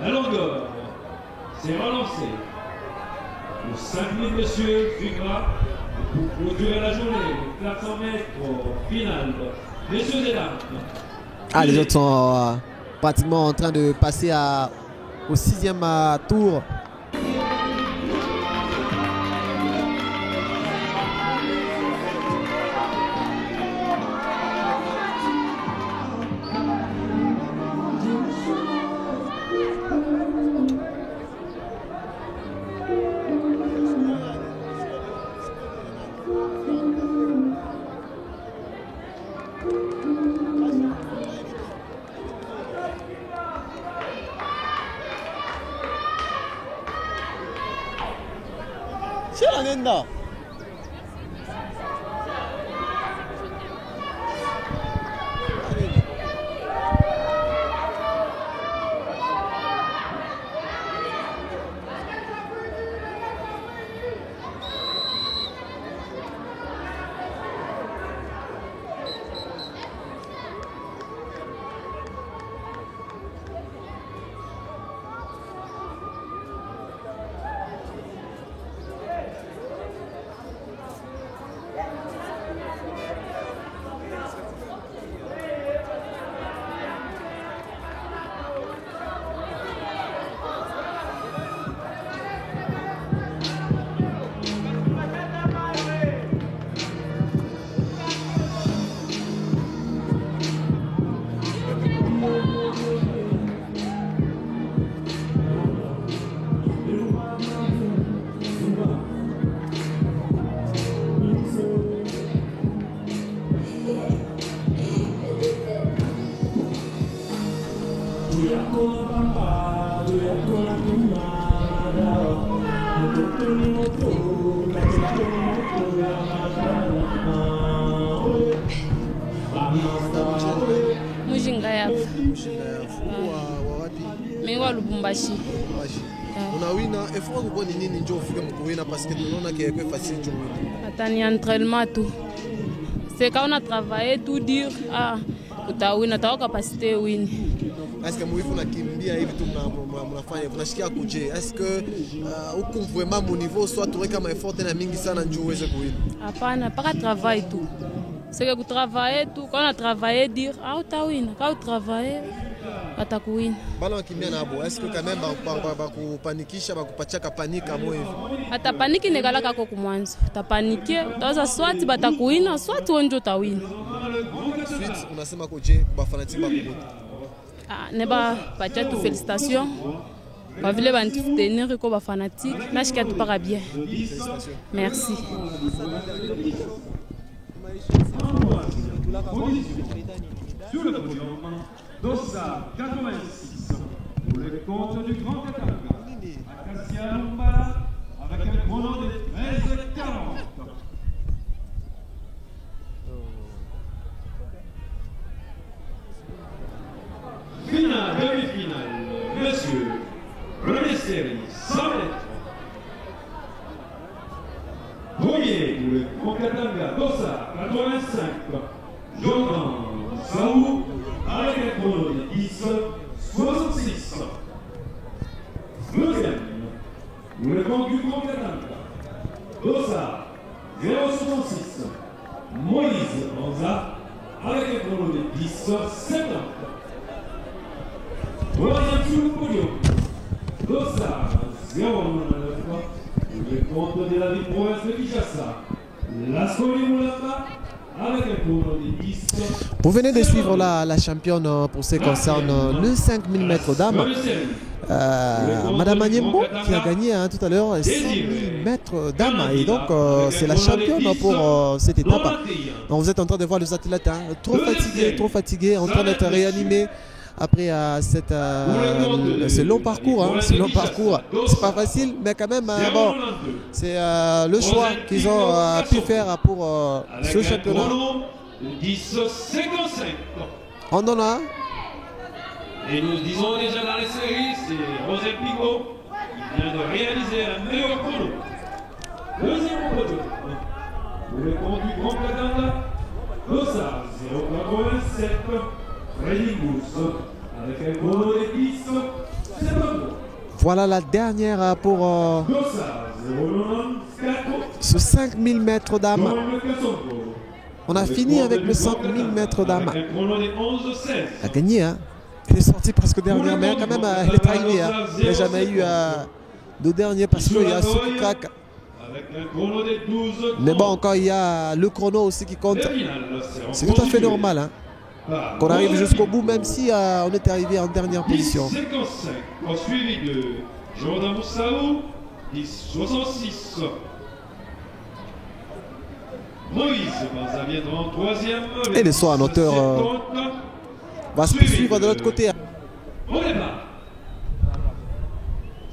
la longueur s'est relancée. Le 5000 monsieur Fugra pour clôturer la journée. 400 mètres final. Messieurs et dames. Ah, les autres sont pratiquement en train de passer au 6e tour. Tiens, Nenda. Lubumbashi. Unawina effort kubona nini ndio ufike mkuwina parce que tunaona que c'est facile tu win. Atani entraînement tout. C'est quand on a travaillé tout dire utawina ta capacité win. Est-ce que mwifu nakimbia hivi tu mnafanya unashikia kuje? Est-ce que uko vraiment mon niveau soit tu kama effort tena mingi sana ndio uweze kuwina? Hapana, pas travail tout. C'est que travailler tout quand on a travaillé dire utawina, quand on travaille atakuwina. Bala wakimbia nabo, est-ce que quand même bakupanikisha bakupachaka panika mo hivi? Atapaniki negalaka kwa kumwanzo. Tapanike, utaanza swati batakuwina, swati wonjo utawina. Ensuite, unasema koje bafanatique bakubuta. Neba pacha tu félicitations. Kwa vile banitutenir ko ba fanatique, nashika tu para bien. Merci. Sur le podium, Dossa 86 pour le compte du Grand Katanga. Acacia Lumbala avec un chrono de 13h40. Finale, demi-finale, messieurs, première série, 100 mètres. Premier pour le Grand Katanga, Dossa 85, Jordan Saou avec un chrono de 10,66. Deuxième, pour le compte du Grand Katanga, Dossa 0,66, Moïse Banza avec un chrono de 10,70. Troisième sur le podium, Dossa 0,99, pour le compte de la ville province de Kinshasa, Lascoli Moulamba. Vous venez de suivre la championne pour ce qui concerne le 5000 mètres dames. Madame Agnembo qui a gagné tout à l'heure 6000 mètres dames. Et donc c'est la championne pour cette étape. Donc, vous êtes en train de voir les athlètes trop fatigués, en train d'être réanimés. Après ce long parcours, c'est pas facile, mais quand même, bon, c'est le choix qu'ils ont pu faire pour ce championnat. On en a. Et nous disons déjà dans les séries, c'est José Pigo qui vient de réaliser un meilleur chrono. Deuxième podium, pour le compte du Grand Katanga, Dossa 0,87. Voilà la dernière pour ce 5000 mètres dames. On a fini avec le 5000 mètres dames. Elle a gagné, hein. Elle est sortie presque dernière, mais quand même elle est arrivée. Hein. Il n'y a jamais eu de dernier parce qu'il y a ceux qui craquent. Mais bon, encore il y a le chrono aussi qui compte. C'est tout à fait normal. Hein. Qu'on arrive jusqu'au bout, même si on est arrivé en dernière position. 10,55, suivi de Jordan Moussaou, 10,66. Moïse Banza viendra en troisième. Et le saut en hauteur va se poursuivre de l'autre côté. Au départ,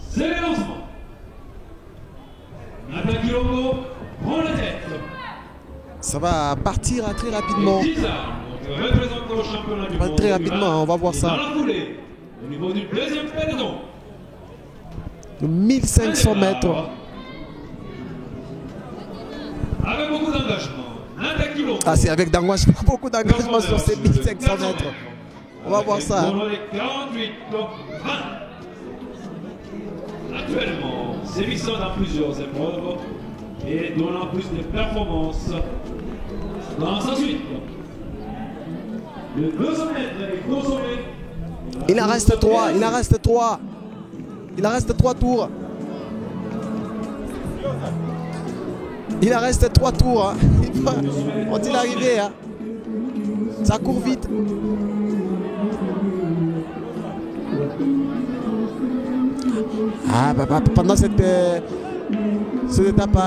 c'est le lancement. Nathan Kiloma Ça va partir très rapidement. Très rapidement, on va voir ça. Au niveau du deuxième peloton. 1500 mètres. Avec beaucoup d'engagement. Ah, c'est avec beaucoup d'engagement sur ces 1500 mètres. On va voir ça. Actuellement, sévissant dans plusieurs épreuves et donnant plus de performances dans sa suite. Le 200 mètres est consommé. Il en reste 3, il en reste 3. Il en reste 3 tours. Il en reste 3 tours. On dit l'arrivée. Hein. Ça court vite. Ah, pendant cette étape,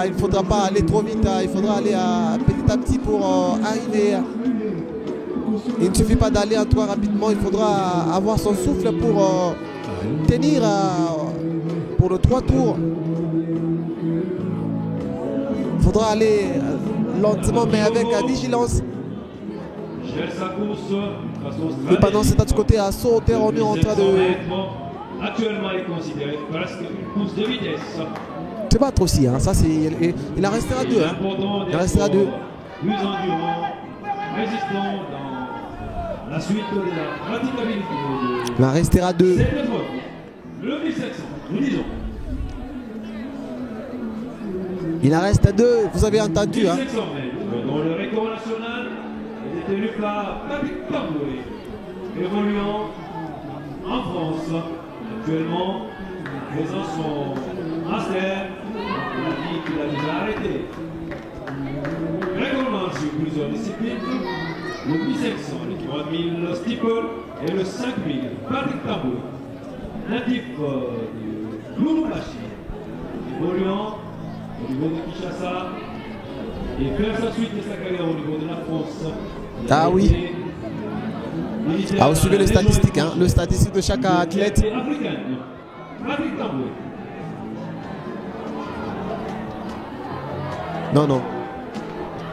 il ne faudra pas aller trop vite. Il faudra aller petit à petit pour arriver. Il ne suffit pas d'aller en toi rapidement. Il faudra avoir son souffle pour tenir pour le 3 tours. Il faudra aller lentement mais avec vigilance. Et pendant cet autre côté à sauter, on est en train de... Actuellement, il est considéré presque une course de vitesse. Se battre aussi, hein. Ça, il en restera 2. Hein. Il en restera 2. Plus endurant, résistant dans la suite de la praticabilité. Il en restera 2. Le 1700, nous disons. Il en reste 2, vous avez entendu. Hein. 1700 mètres, dont le record national est détenu par Patrick Tamboué, évoluant en France. Actuellement, faisant son master, il a dit qu'il a déjà arrêté. Règlement sur plusieurs disciplines, le 1500, le 3000 steeple et le 5000. Patrick Tamboué, natif du Lubumbashi, évoluant au niveau de Kinshasa et faire sa suite de sa carrière au niveau de la France. Ah oui. Ah, vous suivez les statistiques, hein, le statistique de chaque athlète. Non, non.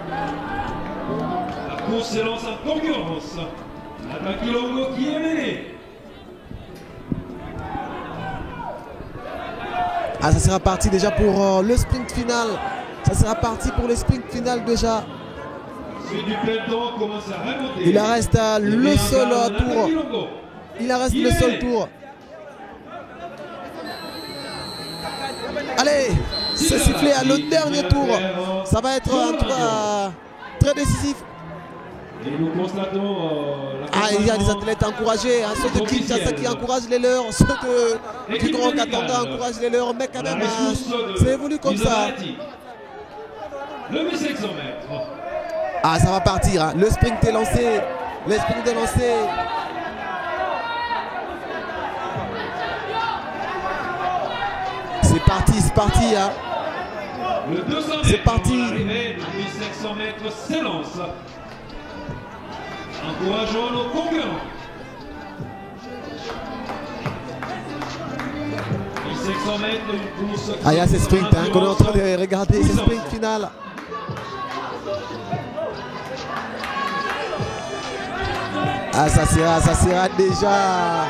La course se lance en concurrence. L'attaque Kilongo qui est menée. Ah, ça sera parti déjà pour le sprint final. Ça sera parti pour le sprint final déjà. Il en reste le seul tour. Il en reste le seul tour. Allez, c'est sifflé à le dernier tour. Ça va être un tour très décisif. Ah, il y a des athlètes encouragés, hein, ceux de Kinshasa qui encouragent les leurs, ceux du Grand Katanga encouragent les leurs, mais quand même, c'est évolué comme ça. Le 1500 mètres. Ah, ça va partir, hein. Le sprint est lancé. Le sprint est lancé. C'est parti, c'est parti. Hein. C'est parti. Le 1500 mètres s'élance. Encourageons nos concurrents. 1500 mètres, une course. Ah, il y a ces sprints hein, qu'on est en train de regarder, ces sprints finales. Ah, ça sera déjà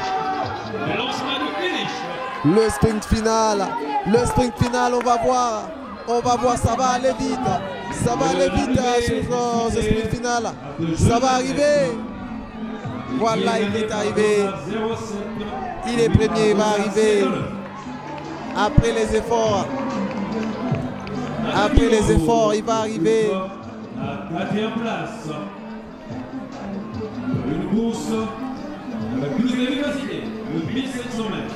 le sprint final. Le sprint final, on va voir, ça va aller vite. Ça va aller vite sur ce sprint final. Ça va arriver. Voilà, il est arrivé. Il est premier, il va arriver. Après les efforts. Après les efforts, il va arriver. À 4e place. Une course avec plus d'efficacité, le 1500 mètres.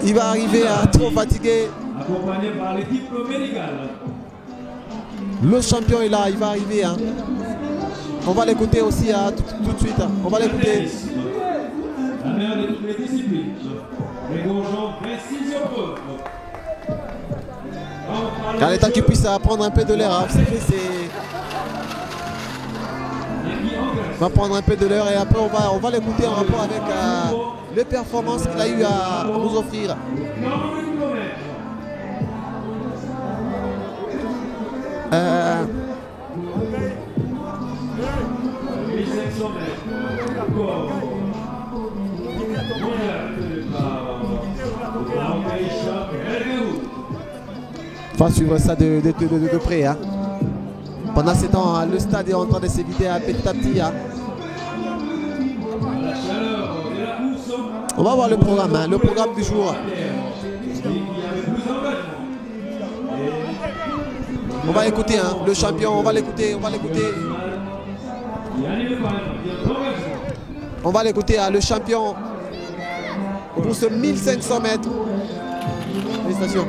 Il va arriver trop fatigué. Accompagné par l'équipe médicale. Le champion est là, il va arriver. Hein. On va l'écouter aussi tout de suite. Hein. On va l'écouter. La meilleure de toutes les disciplines. Régorgeant 26 épreuves. Il y a le temps qu'il puisse prendre un peu de l'air. Hein. On va prendre un peu de l'air et après on va l'écouter en rapport avec les performances qu'il a eu à nous offrir. On va suivre ça de près. Hein. Pendant ce temps, le stade est en train de se vider petit à petit. Hein. On va voir le programme du jour. On va écouter le champion, on va l'écouter. On va l'écouter, le champion pour ce 1500 mètres. Félicitations.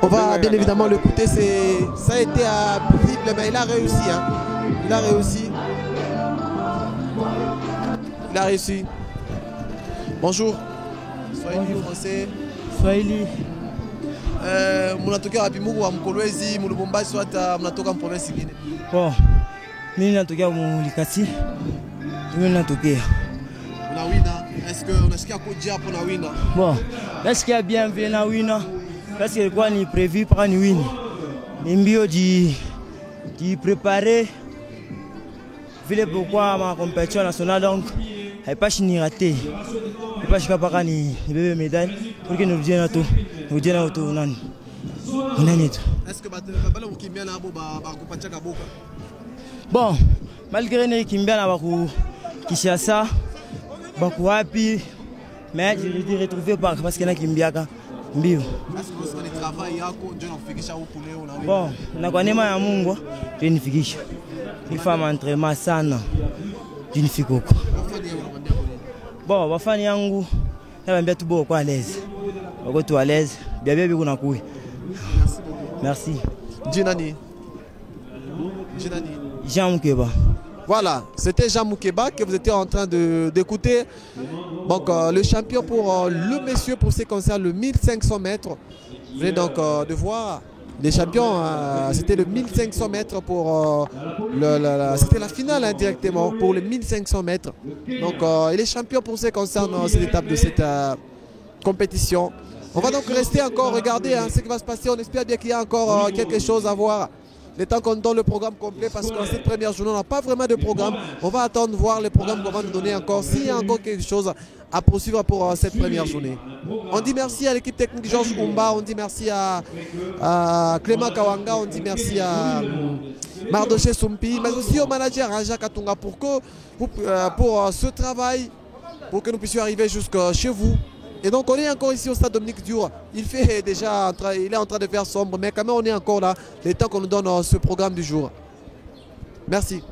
On va bien évidemment l'écouter, ça a été possible, mais il a réussi. Hein. Il a réussi. Bonjour. Swahili français. Swahili. Mnatokea wapi Mungu wa Mkolwezi, Mulubumbashi soit mnatoka province nyingine? Bon. Mimi natokea Mulikasi. Mimi natokea. Unawina? Est-ce que unasikia kuja hapo na wina? Bon. Nasikia bien vile na wina. Parce que ilikuwa ni prévu par ni win. Ni mbio ji préparer vile pourquoi ma compétition nationale donc haipashi ni raté. Haipashi kapaka ni bebe médaille pour que nous vienne à tout nani. Nani tu. Est-ce que babala ukimbia na abo ba kupatia kaboka? Bon, malgré ne kimbia na baku Kishasa baku wapi mais je l'ai retrouvé parce que na kimbiaka mbio. Bon, na kwa neema ya Mungu nifikisha. Nilifanya entraînement sana. Jinifika huko. Bon, wafani yangu naambia tu boko à l'aise. Boko tu à l'aise. Bien kuna kui. Merci. Jinani. Jean Moukeba. Voilà, c'était Jean Moukeba que vous étiez en train d'écouter. Donc le champion pour le monsieur pour ce qui concerne le 1500 mètres. Vous venez donc de voir les champions, c'était le 1500 mètres pour c'était la finale indirectement pour le 1500 mètres. Donc il est champion pour ce qui concerne cette étape de cette compétition. On va donc rester encore regarder ce qui va se passer. On espère bien qu'il y a encore quelque chose à voir. Le temps qu'on donne le programme complet parce qu'en cette première journée on n'a pas vraiment de programme. On va attendre voir les programmes qu'on va nous donner encore. S'il y a encore quelque chose à poursuivre pour cette première journée. On dit merci à l'équipe technique Georges Oumba, on dit merci à Clément Kawanga, on dit merci à Mardoché Soumpi, mais aussi au manager Raja Katunga pour ce travail, pour que nous puissions arriver jusqu'à chez vous. Et donc on est encore ici au stade Dominique Diour. Il est en train de faire sombre, mais quand même on est encore là, le temps qu'on nous donne ce programme du jour. Merci.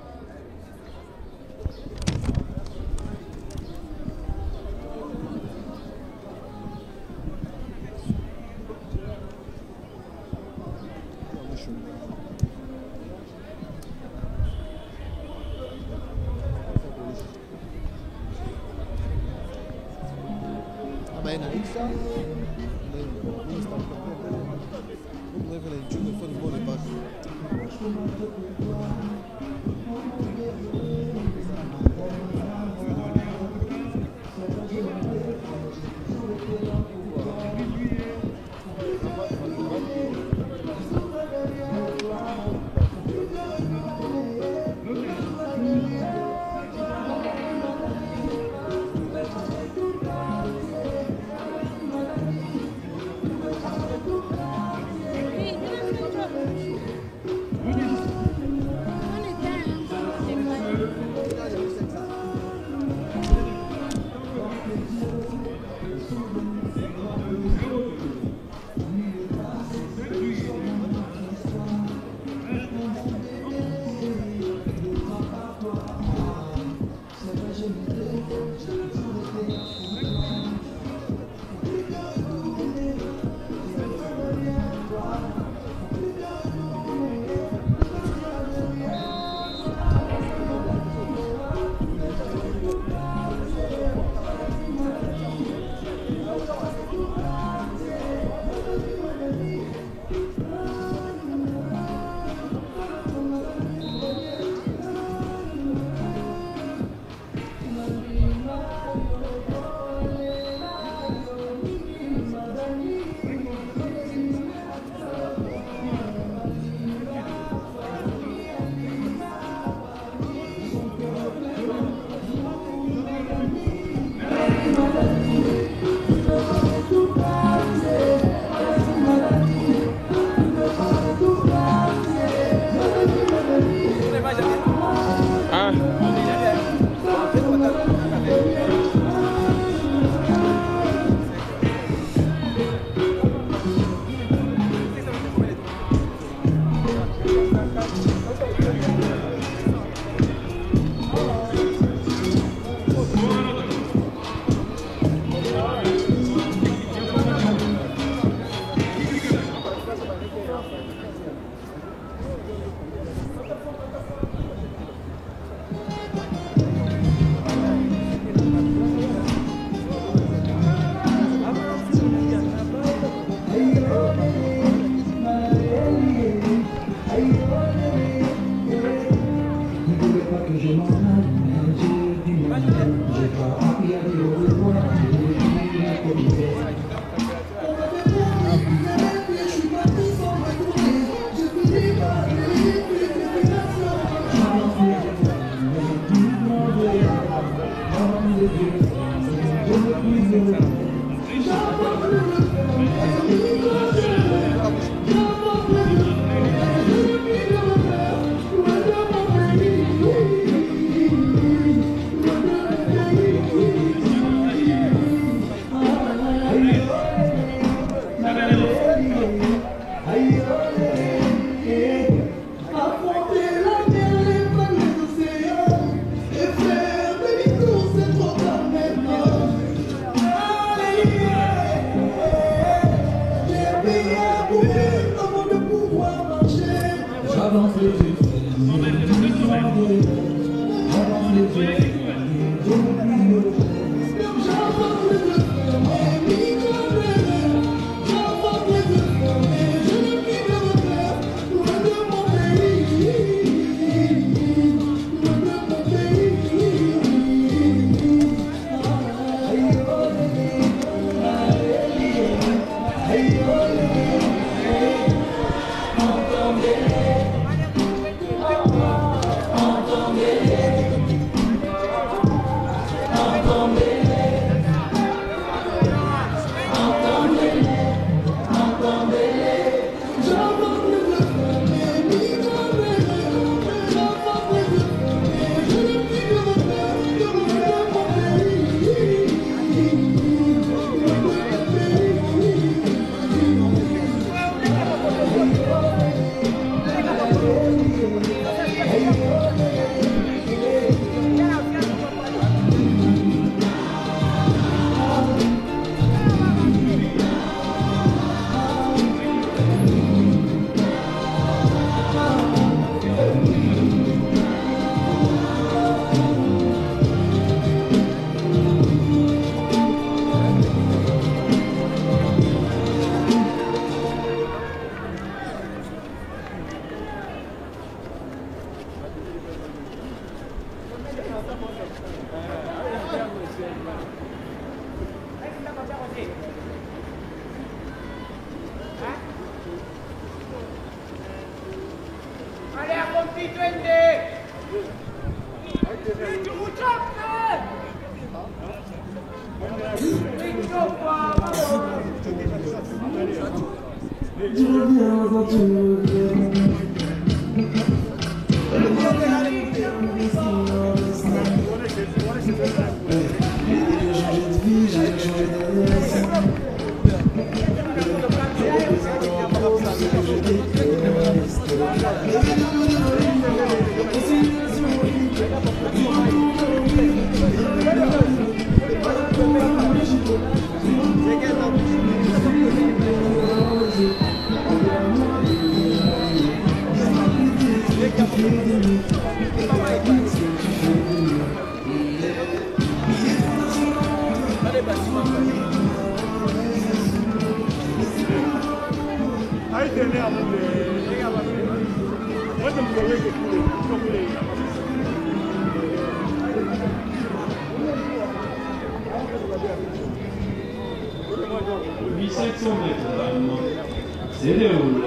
Se déroule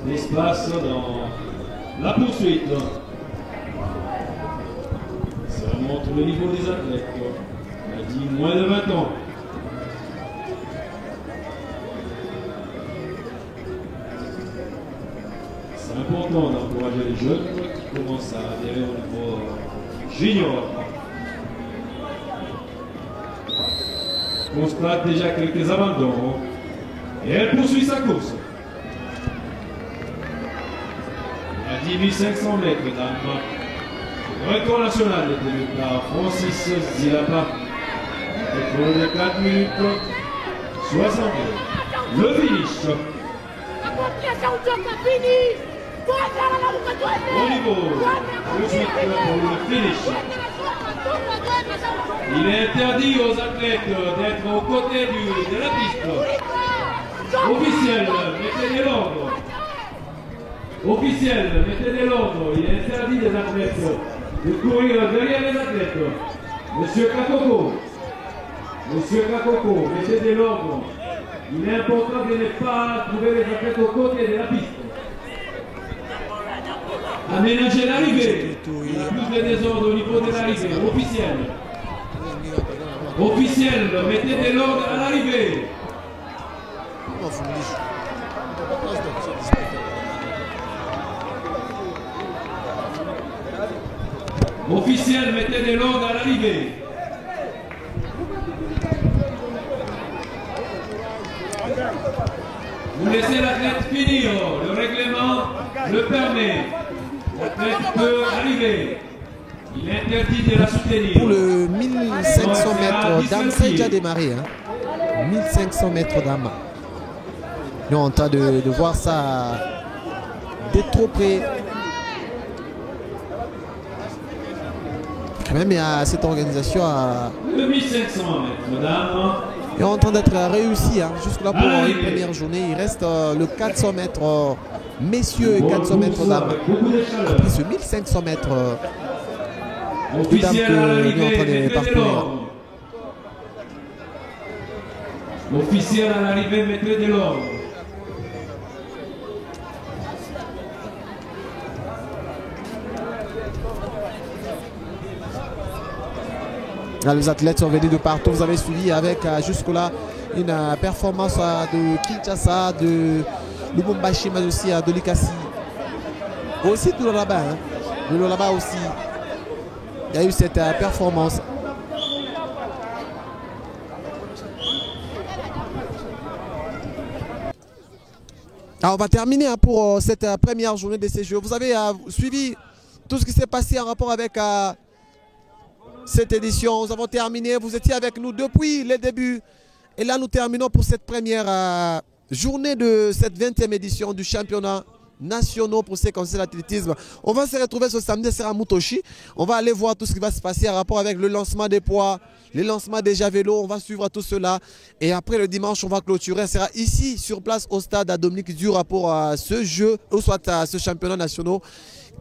l'espace dans la poursuite. Ça remonte le niveau des athlètes. On a dit moins de 20 ans. C'est important d'encourager les jeunes qui commencent à adhérer au niveau junior. On constate déjà quelques abandons et elle poursuit sa course. À 10 500 mètres d'âme, le record national est tenu par Francis Zilapa. École de 4 minutes 60. Le finish. Au niveau, poursuite pour le finish. Il est interdit aux athlètes d'être aux côtés de la piste. Officiel, mettez de l'ordre. Officiel, mettez de l'ordre. Il est interdit des athlètes de courir derrière les athlètes. Monsieur Kakoko, mettez de l'ordre. Il est important de ne pas trouver les athlètes aux côtés de la piste. Aménagez l'arrivée. Il y a plus de désordre au niveau de l'arrivée. Officiel. Officiel, mettez de l'ordre à l'arrivée. Officiel, mettez de l'ordre à l'arrivée. Vous laissez l'athlète finir. Le règlement le permet. L'athlète peut arriver. Il est interdit de la soutenir. Pour le 1500 mètres d'âme, ça a déjà démarré. 1500 mètres d'âme. Nous, on est en train de voir ça d'être trop près. Quand même, il y a cette organisation à... 2500 mètres, mesdames. est en train d'être réussi hein, jusque-là pour une première journée. Il reste le 400 mètres messieurs et 400 mètres dames. Après ce 1500 mètres de dames que nous est en train de parcourir. Officiel à l'arrivée, maître de l'ordre. Les athlètes sont venus de partout. Vous avez suivi avec jusque-là une performance de Kinshasa, de Lubumbashi, mais aussi de Likasi. Aussi de Lolaba. Hein. De Lolaba aussi. Il y a eu cette performance. Alors on va terminer hein, pour cette première journée de ces Jeux. Vous avez suivi tout ce qui s'est passé en rapport avec cette édition. Nous avons terminé, vous étiez avec nous depuis le début. Et là, nous terminons pour cette première journée de cette 20e édition du championnat national pour ce qui concerne l'athlétisme. On va se retrouver ce samedi, c'est à Mutoshi. On va aller voir tout ce qui va se passer en rapport avec le lancement des poids, les lancements des javelots. On va suivre tout cela. Et après le dimanche, on va clôturer. Ce sera ici, sur place, au stade à Dominique Dura pour ce jeu, ou soit ce championnat national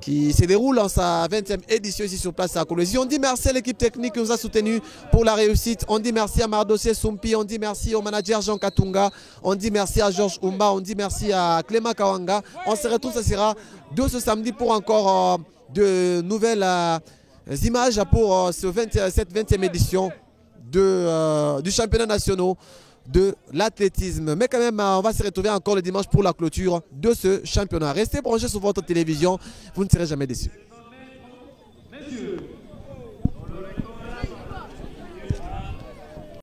qui se déroule en sa 20e édition ici sur place à Kolwezi. On dit merci à l'équipe technique qui nous a soutenus pour la réussite. On dit merci à Mardossier Soumpi. On dit merci au manager Jean Katunga. On dit merci à Georges Oumba. On dit merci à Clément Kawanga. On se retrouve, ce sera de ce samedi pour encore de nouvelles images pour cette 20e édition du championnat national de l'athlétisme. Mais quand même, on va se retrouver encore le dimanche pour la clôture de ce championnat. Restez branchés sur votre télévision, vous ne serez jamais déçus.